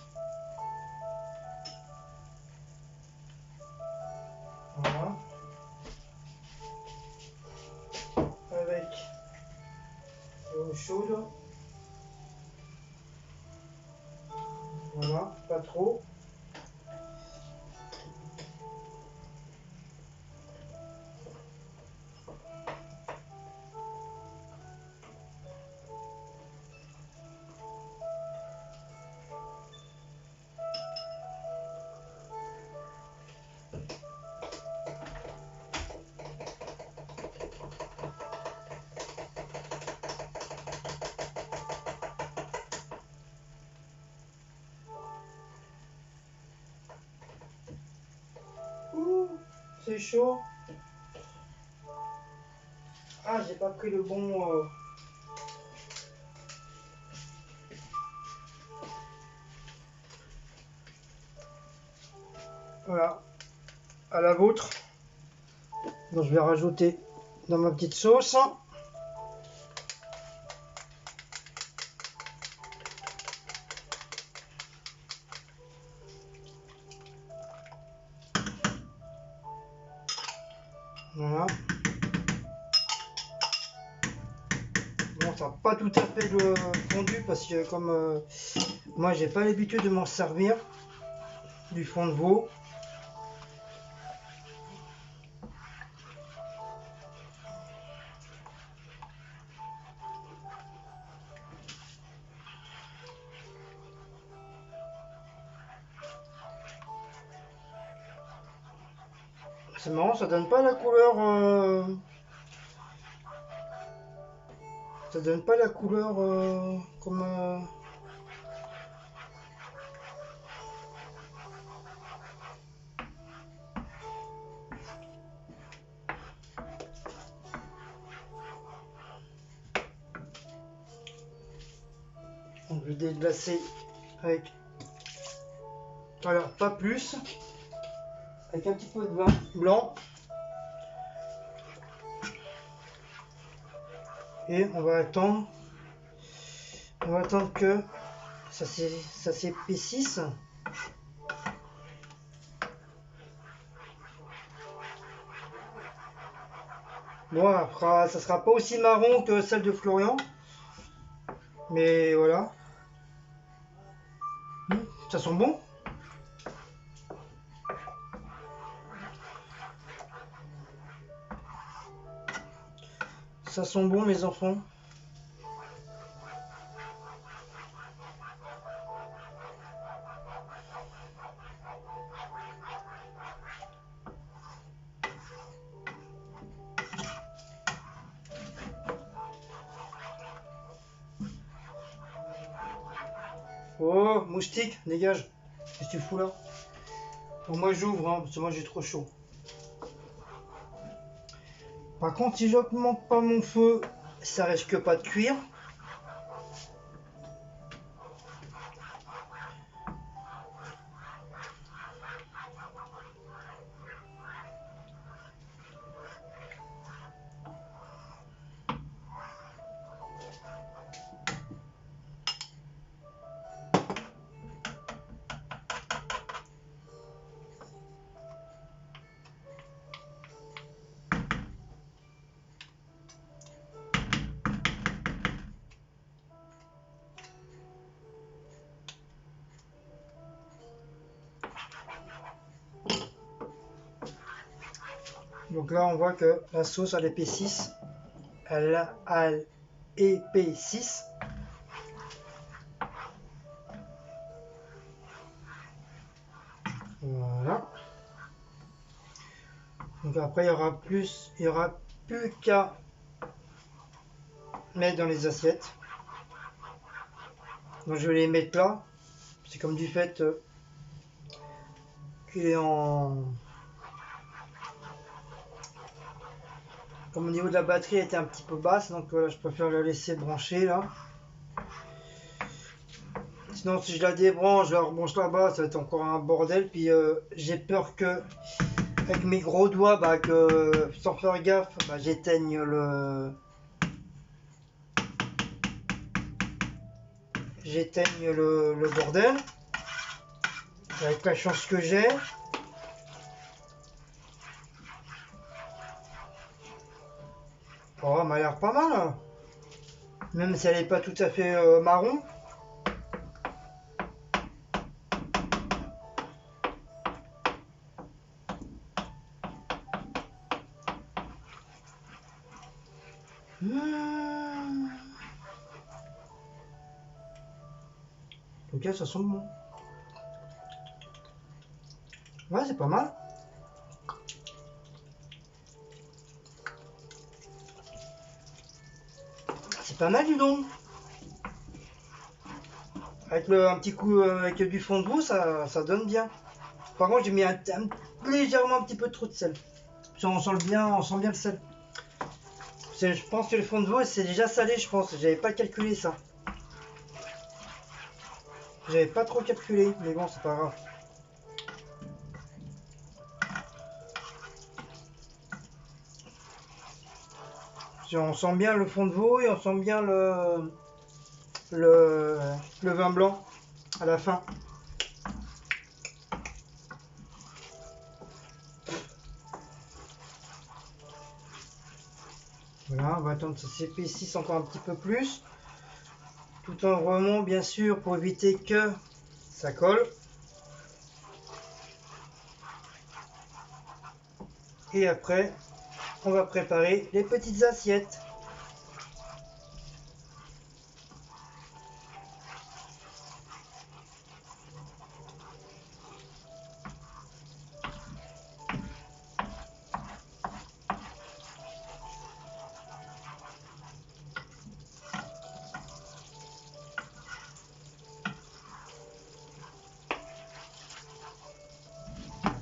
Voilà. Avec l'eau chaude. Voilà, pas trop. Ouh, c'est chaud. Ah, j'ai pas pris le bon. Voilà, à la vôtre. Donc je vais rajouter dans ma petite sauce. Voilà. Bon, ça n'a pas tout à fait le fondu parce que comme moi j'ai pas l'habitude de m'en servir du fond de veau. C'est marrant, ça donne pas la couleur. Ça donne pas la couleur comme. Donc, je vais déglacer avec. Alors, pas plus. Avec un petit peu de vin blanc. Et on va attendre. On va attendre que ça s'épaississe. Bon, après, ça sera pas aussi marron que celle de Florian. Mais voilà. Ça sent bon. Ça sent bon, mes enfants. Oh, moustique, dégage. Qu'est-ce que tu fous là? Bon, moi j'ouvre, hein, parce que moi j'ai trop chaud. Par contre, si j'augmente pas mon feu, ça risque pas de cuire. Donc là, on voit que la sauce, elle épaississe. Elle épaississe. Voilà. Donc après, il y aura plus qu'à mettre dans les assiettes. Donc je vais les mettre là. C'est comme du fait qu'il est en... Comme au niveau de la batterie était un petit peu basse, donc voilà, je préfère la laisser brancher là. Sinon si je la débranche, je la rebranche là-bas, ça va être encore un bordel. Puis j'ai peur que avec mes gros doigts, que sans faire gaffe, j'éteigne le bordel. Avec la chance que j'ai. Oh, elle m'a l'air pas mal, hein. Même si elle n'est pas tout à fait marron. Ok, ça sent bon. Ouais, c'est pas mal. C'est pas mal, du donc. Avec un petit coup avec du fond de veau, ça donne bien. Par contre, j'ai mis légèrement un petit peu trop de sel. On sent bien le sel. Je pense que le fond de veau, c'est déjà salé, je pense. J'avais pas calculé ça. J'avais pas trop calculé, mais bon, c'est pas grave. On sent bien le fond de veau et on sent bien le vin blanc à la fin. Voilà, on va attendre que ça s'épaississe encore un petit peu plus. Tout en remontant, bien sûr, pour éviter que ça colle. Et après, on va préparer les petites assiettes.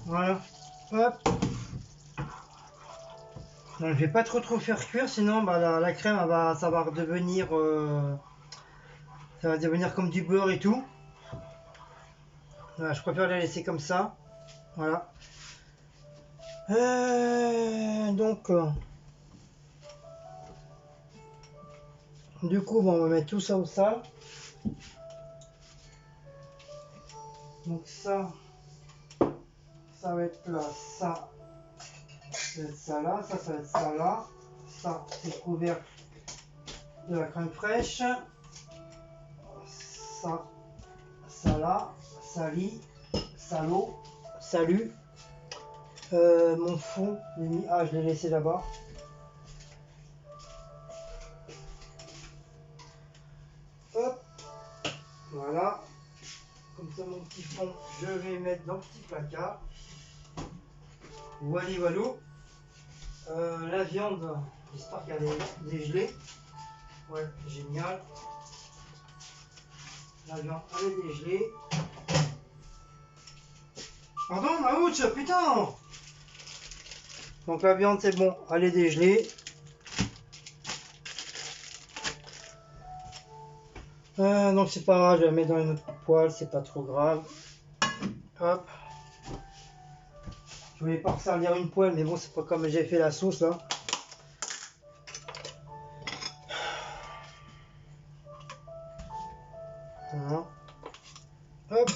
Voilà, hop. Donc, je vais pas trop faire cuire, sinon la crème ça va redevenir ça va devenir comme du beurre et tout. Voilà, je préfère la laisser comme ça. Voilà. Donc du coup, bon, on va mettre tout ça au sale. Donc ça va être là, ça va être ça là, ça va être ça là. Ça, c'est couvert de la crème fraîche. Ça là, sali, salaud, salut. Mon fond, je l'ai laissé là-bas. Hop, voilà. Comme ça, mon petit fond, je vais mettre dans le petit placard. Voilà, voilà. La viande, j'espère qu'elle est dégelée. Ouais, génial. La viande, elle est dégelée. Pardon, ma ouch, putain! Donc la viande, c'est bon, elle est dégelée. Donc c'est pas grave, je la mets dans une autre poêle, c'est pas trop grave. Hop. Je voulais pas resservir une poêle, mais bon, c'est pas comme j'ai fait la sauce là. Voilà. Hop.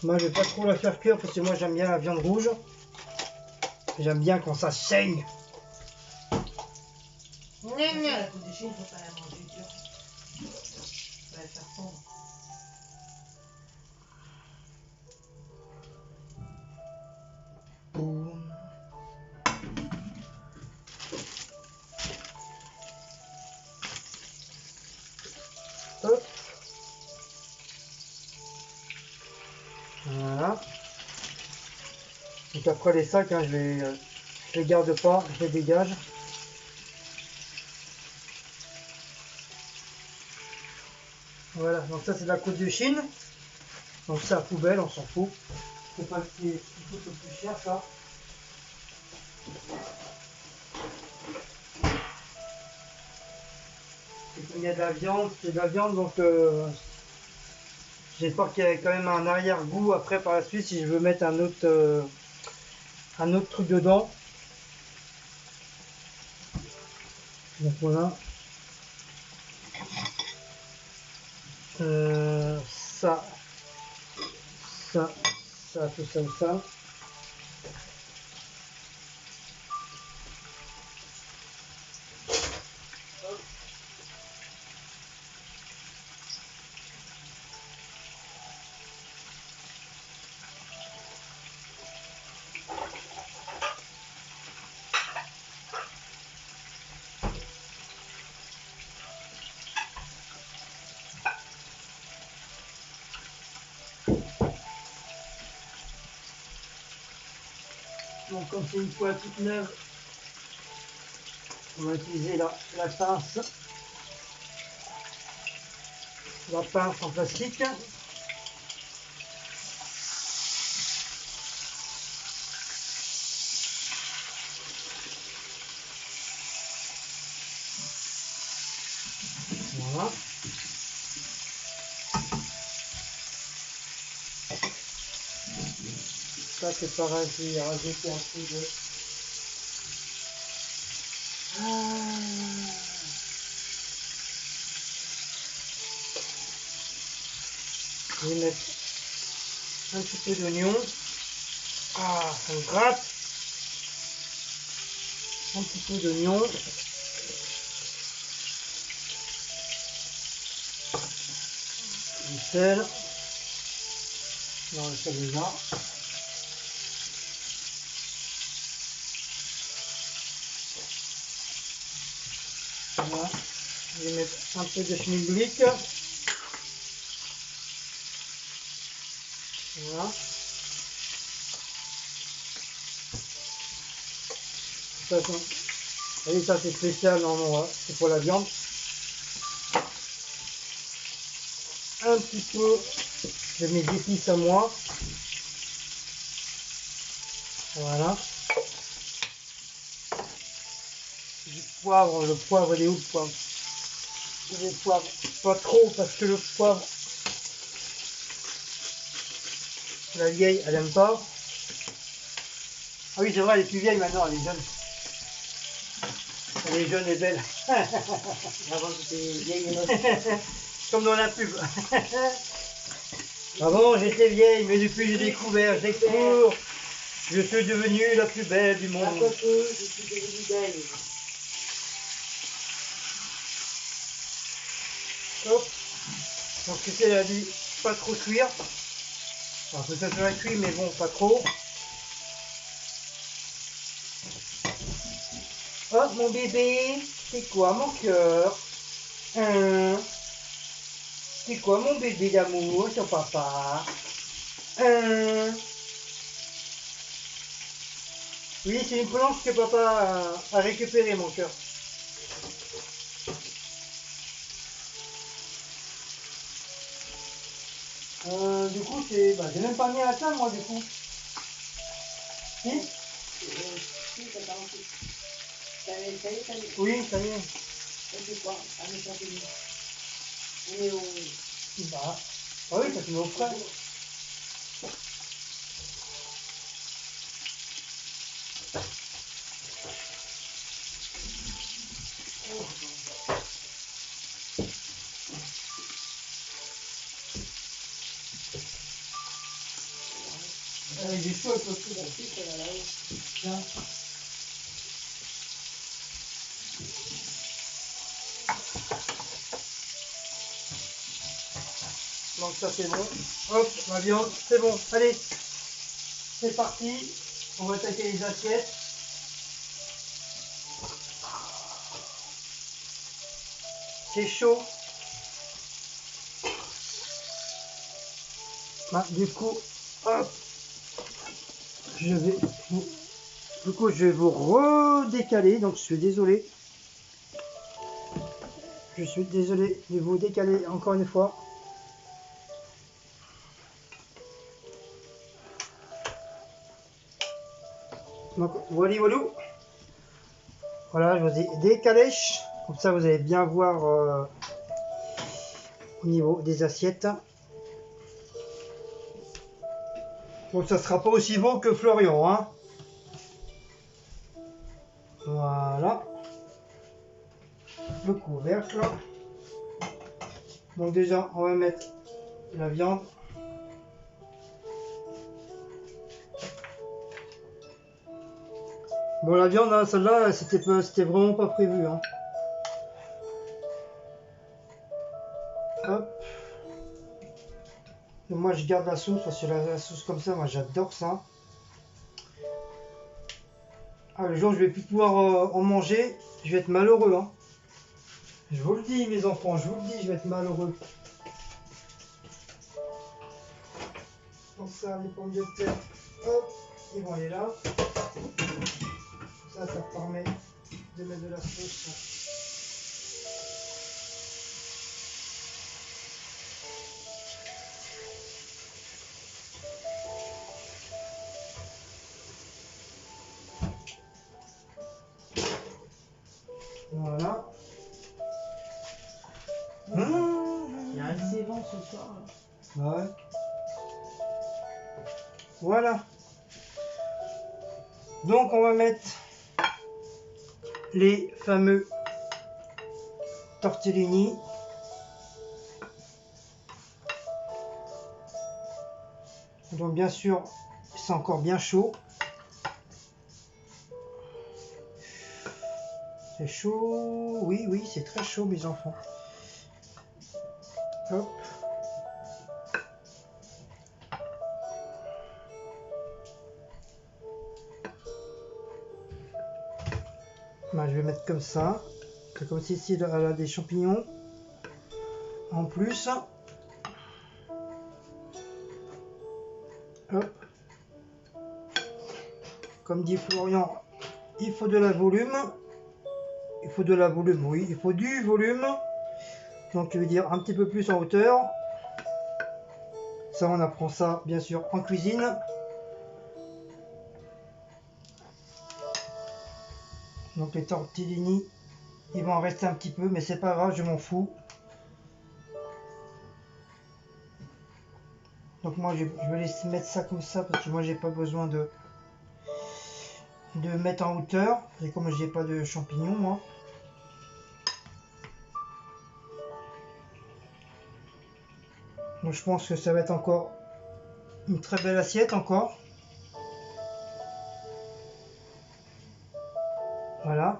Moi, je vais pas trop la faire cuire parce que moi, j'aime bien la viande rouge. J'aime bien quand ça saigne. La peau déchirée, il ne faut pas la manger dure. Ça va la faire fondre. Boum. Donc après les sacs, hein, je les garde pas, je les dégage. Voilà, donc ça c'est de la côte de Chine. Donc c'est à la poubelle, on s'en fout. C'est pas ce qui coûte le plus cher ça. Et comme il y a de la viande, c'est de la viande donc j'espère qu'il y a quand même un arrière-goût après par la suite si je veux mettre un autre truc dedans. Donc voilà. Ça, ça, ça, tout ça, ça. Donc comme c'est une poêle toute neuve, on va utiliser la pince en plastique. Voilà. Ça c'est pareil, je vais rajouter un peu de... Je vais mettre un petit peu d'oignon. Ah, ça me gratte. Un petit peu d'oignon. Du sel. Non, le sel est là. Voilà. Je vais mettre un peu de schmilblick. Voilà. De toute façon, vous voyez, ça c'est spécial, non, non, c'est pour la viande. Un petit peu de mes épices à moi. Voilà. Du poivre, le poivre, il est où le poivre? Le poivre, pas trop parce que le poivre, la vieille, elle aime pas. Ah oui, c'est vrai, elle est plus vieille maintenant, elle est jeune. Elle est jeune et belle. Avant, c'était vieille et moche. Comme dans la pub. Avant, j'étais vieille, mais depuis j'ai découvert, j'explore. Je suis devenue la plus belle du monde. À côté, je suis devenue belle. Hop. Donc c'était la dit pas trop cuire. Alors peut-être ça va cuire, mais bon, pas trop. Oh mon bébé, c'est quoi mon cœur? C'est quoi mon bébé d'amour, ton papa? Oui, c'est une planche que papa a récupérée, mon cœur. Du coup, j'ai même pas mis à la table, moi, du coup. Si? Si, ça t'a rentré. Ça y est, ça y est. Oui, ça y est. Ça c'est quoi? Ah, mais ça c'est bien. On est au... Bah, ah oui, ça se met au frais. Avec des choses aussi, là. Tiens. Donc ça c'est bon. Hop, ma viande, c'est bon. Allez, c'est parti. On va attaquer les assiettes. C'est chaud. Du coup, hop, du coup, je vais vous redécaler, donc je suis désolé. Je suis désolé de vous décaler encore une fois. Donc voilà, voilà. Voilà, je vous ai décalé. Comme ça, vous allez bien voir au niveau des assiettes. Bon, ça sera pas aussi beau que Florian, hein. Voilà. Le couvercle. Donc déjà, on va mettre la viande. Bon, la viande, hein, celle-là, c'était vraiment pas prévu, hein. Hop. Et moi, je garde la sauce parce que la sauce comme ça, moi, j'adore ça. Ah, le jour où je vais plus pouvoir en manger, je vais être malheureux, hein. Je vous le dis, mes enfants, je vous le dis, je vais être malheureux. Donc ça, les pommes de terre, hop, ils vont aller là. Ça permet de mettre de la sauce. Voilà. Il y a un de vent ce soir. Là. Ouais. Voilà. Donc on va mettre les fameux tortellini. Donc bien sûr, c'est encore bien chaud. C'est chaud, oui, oui, c'est très chaud, mes enfants. Hop. Ben, je vais mettre comme ça. C'est comme si ici, elle a des champignons. En plus. Hop. Comme dit Florian, il faut de la volume. Il faut de la volume, oui, il faut du volume. Donc je vais dire un petit peu plus en hauteur. Ça, on apprend ça, bien sûr, en cuisine. Donc les tortellini, ils vont en rester un petit peu, mais c'est pas grave, je m'en fous. Donc moi, je vais laisser mettre ça comme ça, parce que moi, j'ai pas besoin de mettre en hauteur. Et comme j'ai pas de champignons, moi. Donc je pense que ça va être encore une très belle assiette encore. Voilà.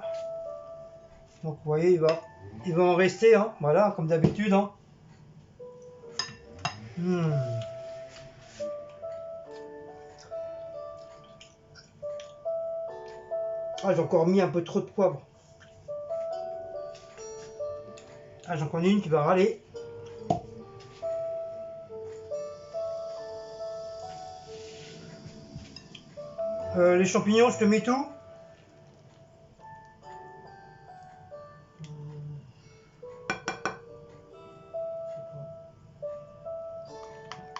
Donc vous voyez, il va en rester, hein. Voilà, comme d'habitude, hein. Ah, j'ai encore mis un peu trop de poivre. Ah, j'en connais une qui va râler. Les champignons, je te mets tout.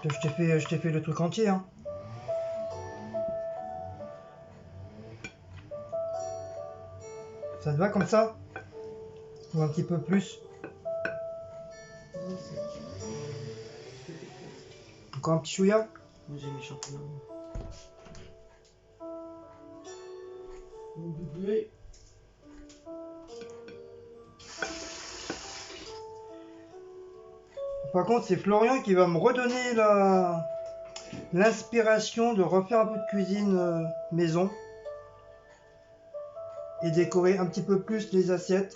Je t'ai fait le truc entier, hein. Ça te va comme ça? Ou un petit peu plus? Encore un petit chouïa? Moi j'ai mes champignons. Mon bébé. Par contre, c'est Florian qui va me redonner l'inspiration de refaire un peu de cuisine maison. Et décorer un petit peu plus les assiettes.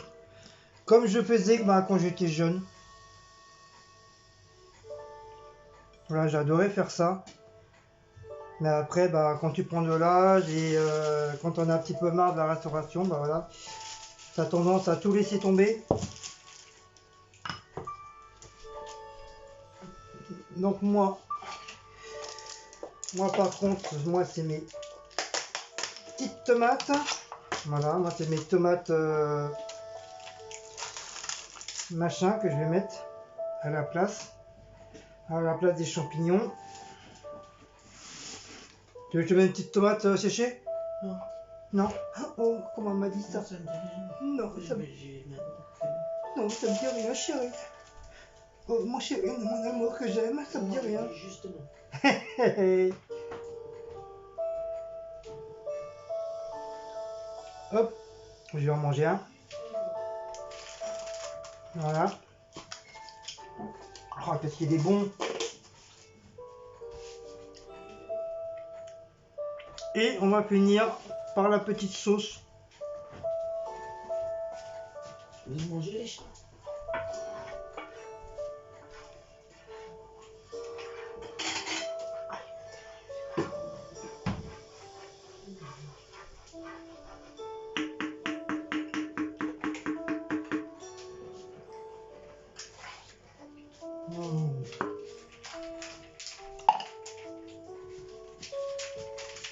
Comme je faisais quand j'étais jeune. Voilà, j'adorais faire ça. Mais après, quand tu prends de l'âge et quand on a un petit peu marre de la restauration, voilà, ça a tendance à tout laisser tomber. Donc moi par contre, moi c'est mes petites tomates. Voilà, moi c'est mes tomates machin que je vais mettre à la place des champignons. Tu veux que je te mette une petite tomate séchée? Non. Non. Oh, comment elle m'a dit ça? Ça me dit rien. Non, ça me... non, ça me dit rien, chérie. Oh, mon chéri, mon amour que j'aime, ça me dit rien. Justement. Hop, je vais en manger un. Voilà. Oh, qu'est-ce qu'il est bon. Et on va finir par la petite sauce. Je vais manger les chats.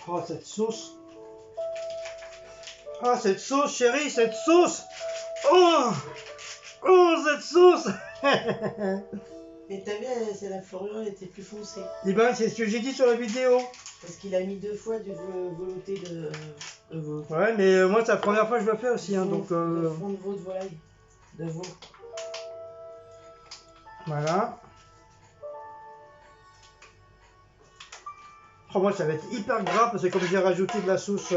Oh, cette sauce. Ah, cette sauce, chérie, cette sauce. Oh, oh, cette sauce. Mais t'as vu, c'est la fourrure, elle était plus foncée. Eh ben, c'est ce que j'ai dit sur la vidéo. Parce qu'il a mis 2 fois du velouté de veau. Ouais, mais moi, c'est la première fois que je le fais aussi, hein, donc... De fond de veau de volaille. De veau. Voilà. Oh, moi, ça va être hyper gras parce que comme j'ai rajouté de la sauce...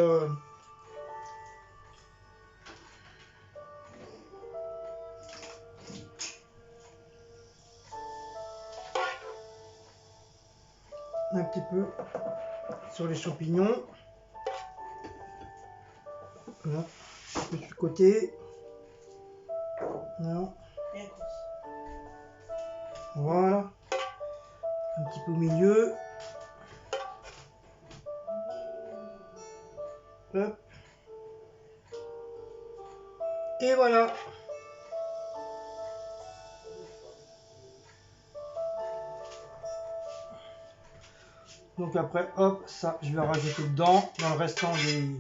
un petit peu sur les champignons. Voilà. Un peu sur le côté. Non. Voilà. Un petit peu au milieu. Hop. Et voilà. Donc après, hop, ça, je vais rajouter dedans, dans le restant des...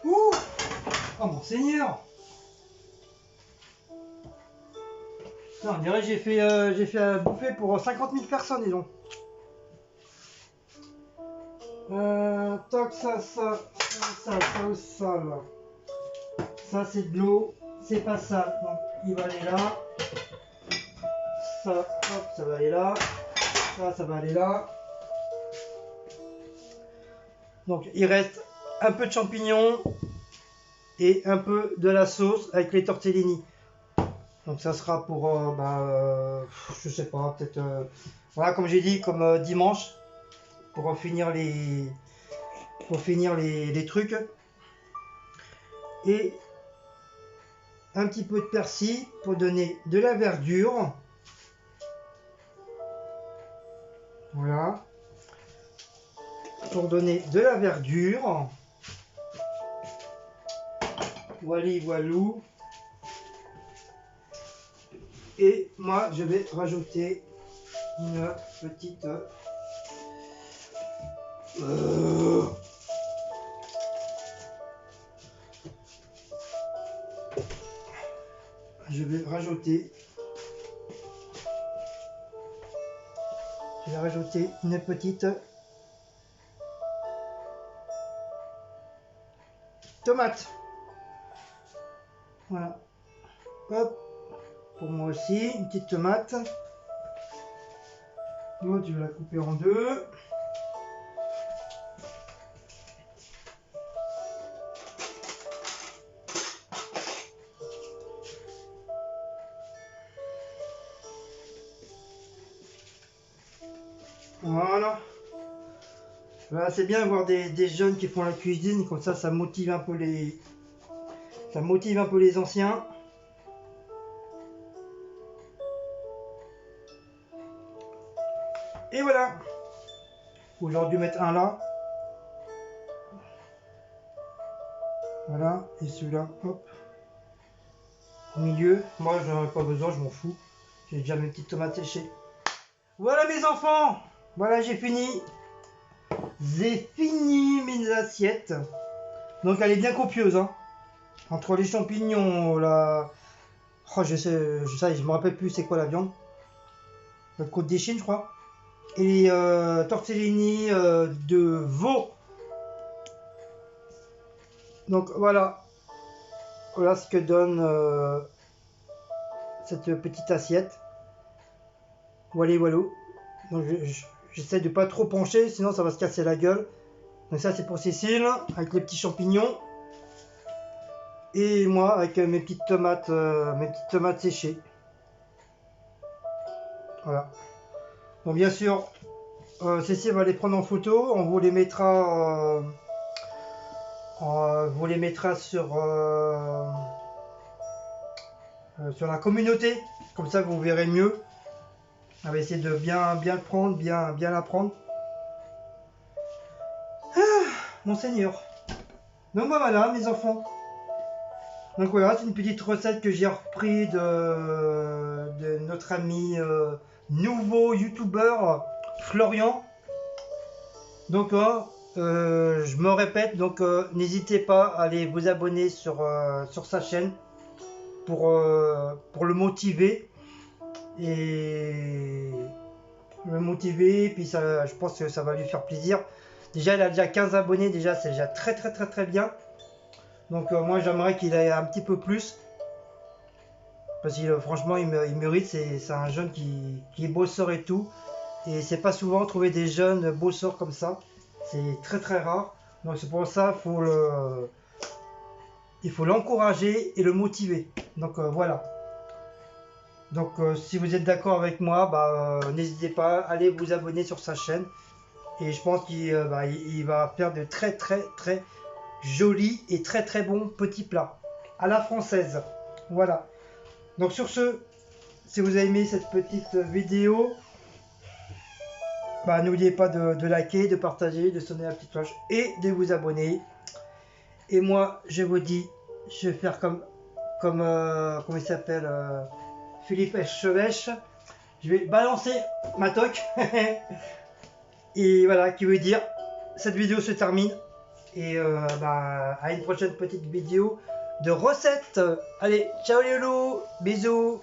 Ouh! Oh mon Seigneur! Putain, on dirait que j'ai fait à bouffer pour 50 000 personnes, dis donc. Toc, ça, là. Ça, c'est de l'eau, c'est pas ça. Donc, il va aller là. Ça, hop, ça va aller là. Ça va aller là. Donc, il reste un peu de champignons et un peu de la sauce avec les tortellini. Donc, ça sera pour, je sais pas, peut-être, voilà, comme j'ai dit, comme dimanche, pour finir les trucs. Et un petit peu de persil pour donner de la verdure. Voilà. Pour donner de la verdure. Voilà, voilou. Et moi, je vais rajouter une petite... Je vais rajouter une petite tomate. Voilà. Hop. Pour moi aussi, une petite tomate. L'autre, je vais la couper en deux. Voilà. Voilà, c'est bien voir des jeunes qui font la cuisine, comme ça motive un peu les anciens. Et voilà. J'aurais dû mettre un là. Voilà, et celui-là, hop, au milieu. Moi, je n'en ai pas besoin, je m'en fous. J'ai déjà mes petites tomates séchées. Voilà mes enfants, voilà j'ai fini. J'ai fini mes assiettes. Donc elle est bien copieuse, hein. Entre les champignons, la... Oh, je me rappelle plus c'est quoi la viande. La côte des Chines, je crois. Et les tortellini de veau. Donc voilà. Voilà ce que donne cette petite assiette. Voilà, voilà. Donc j'essaie de pas trop pencher, sinon ça va se casser la gueule. Donc ça c'est pour Cécile, avec les petits champignons. Et moi avec mes petites tomates séchées. Voilà. Bon bien sûr, Cécile va les prendre en photo. On vous les mettra, sur la communauté. Comme ça vous verrez mieux. On va essayer de bien le prendre, bien la prendre. Ah, mon Seigneur. Donc voilà mes enfants. Donc voilà, c'est une petite recette que j'ai repris de notre ami nouveau youtubeur Florian. Donc je me répète, donc n'hésitez pas à aller vous abonner sur sa chaîne pour le motiver. Et puis ça, je pense que ça va lui faire plaisir. Déjà il a déjà 15 abonnés, déjà c'est déjà très bien. Donc moi j'aimerais qu'il ait un petit peu plus. Parce que franchement il mérite, c'est un jeune qui est bosseur et tout. Et c'est pas souvent trouver des jeunes bosseurs comme ça. C'est très rare. Donc c'est pour ça il faut l'encourager et le motiver. Donc voilà. Donc si vous êtes d'accord avec moi, n'hésitez pas, allez vous abonner sur sa chaîne. Et je pense qu'il va faire de très jolis et très bons petits plats à la française. Voilà. Donc sur ce, si vous avez aimé cette petite vidéo, n'oubliez pas de liker, de partager, de sonner la petite cloche et de vous abonner. Et moi, je vous dis, je vais faire comme comment il s'appelle, Philippe Chevèche. Je vais balancer ma toque. Et voilà, qui veut dire, cette vidéo se termine. Et à une prochaine petite vidéo de recettes. Allez, ciao les loulous, bisous.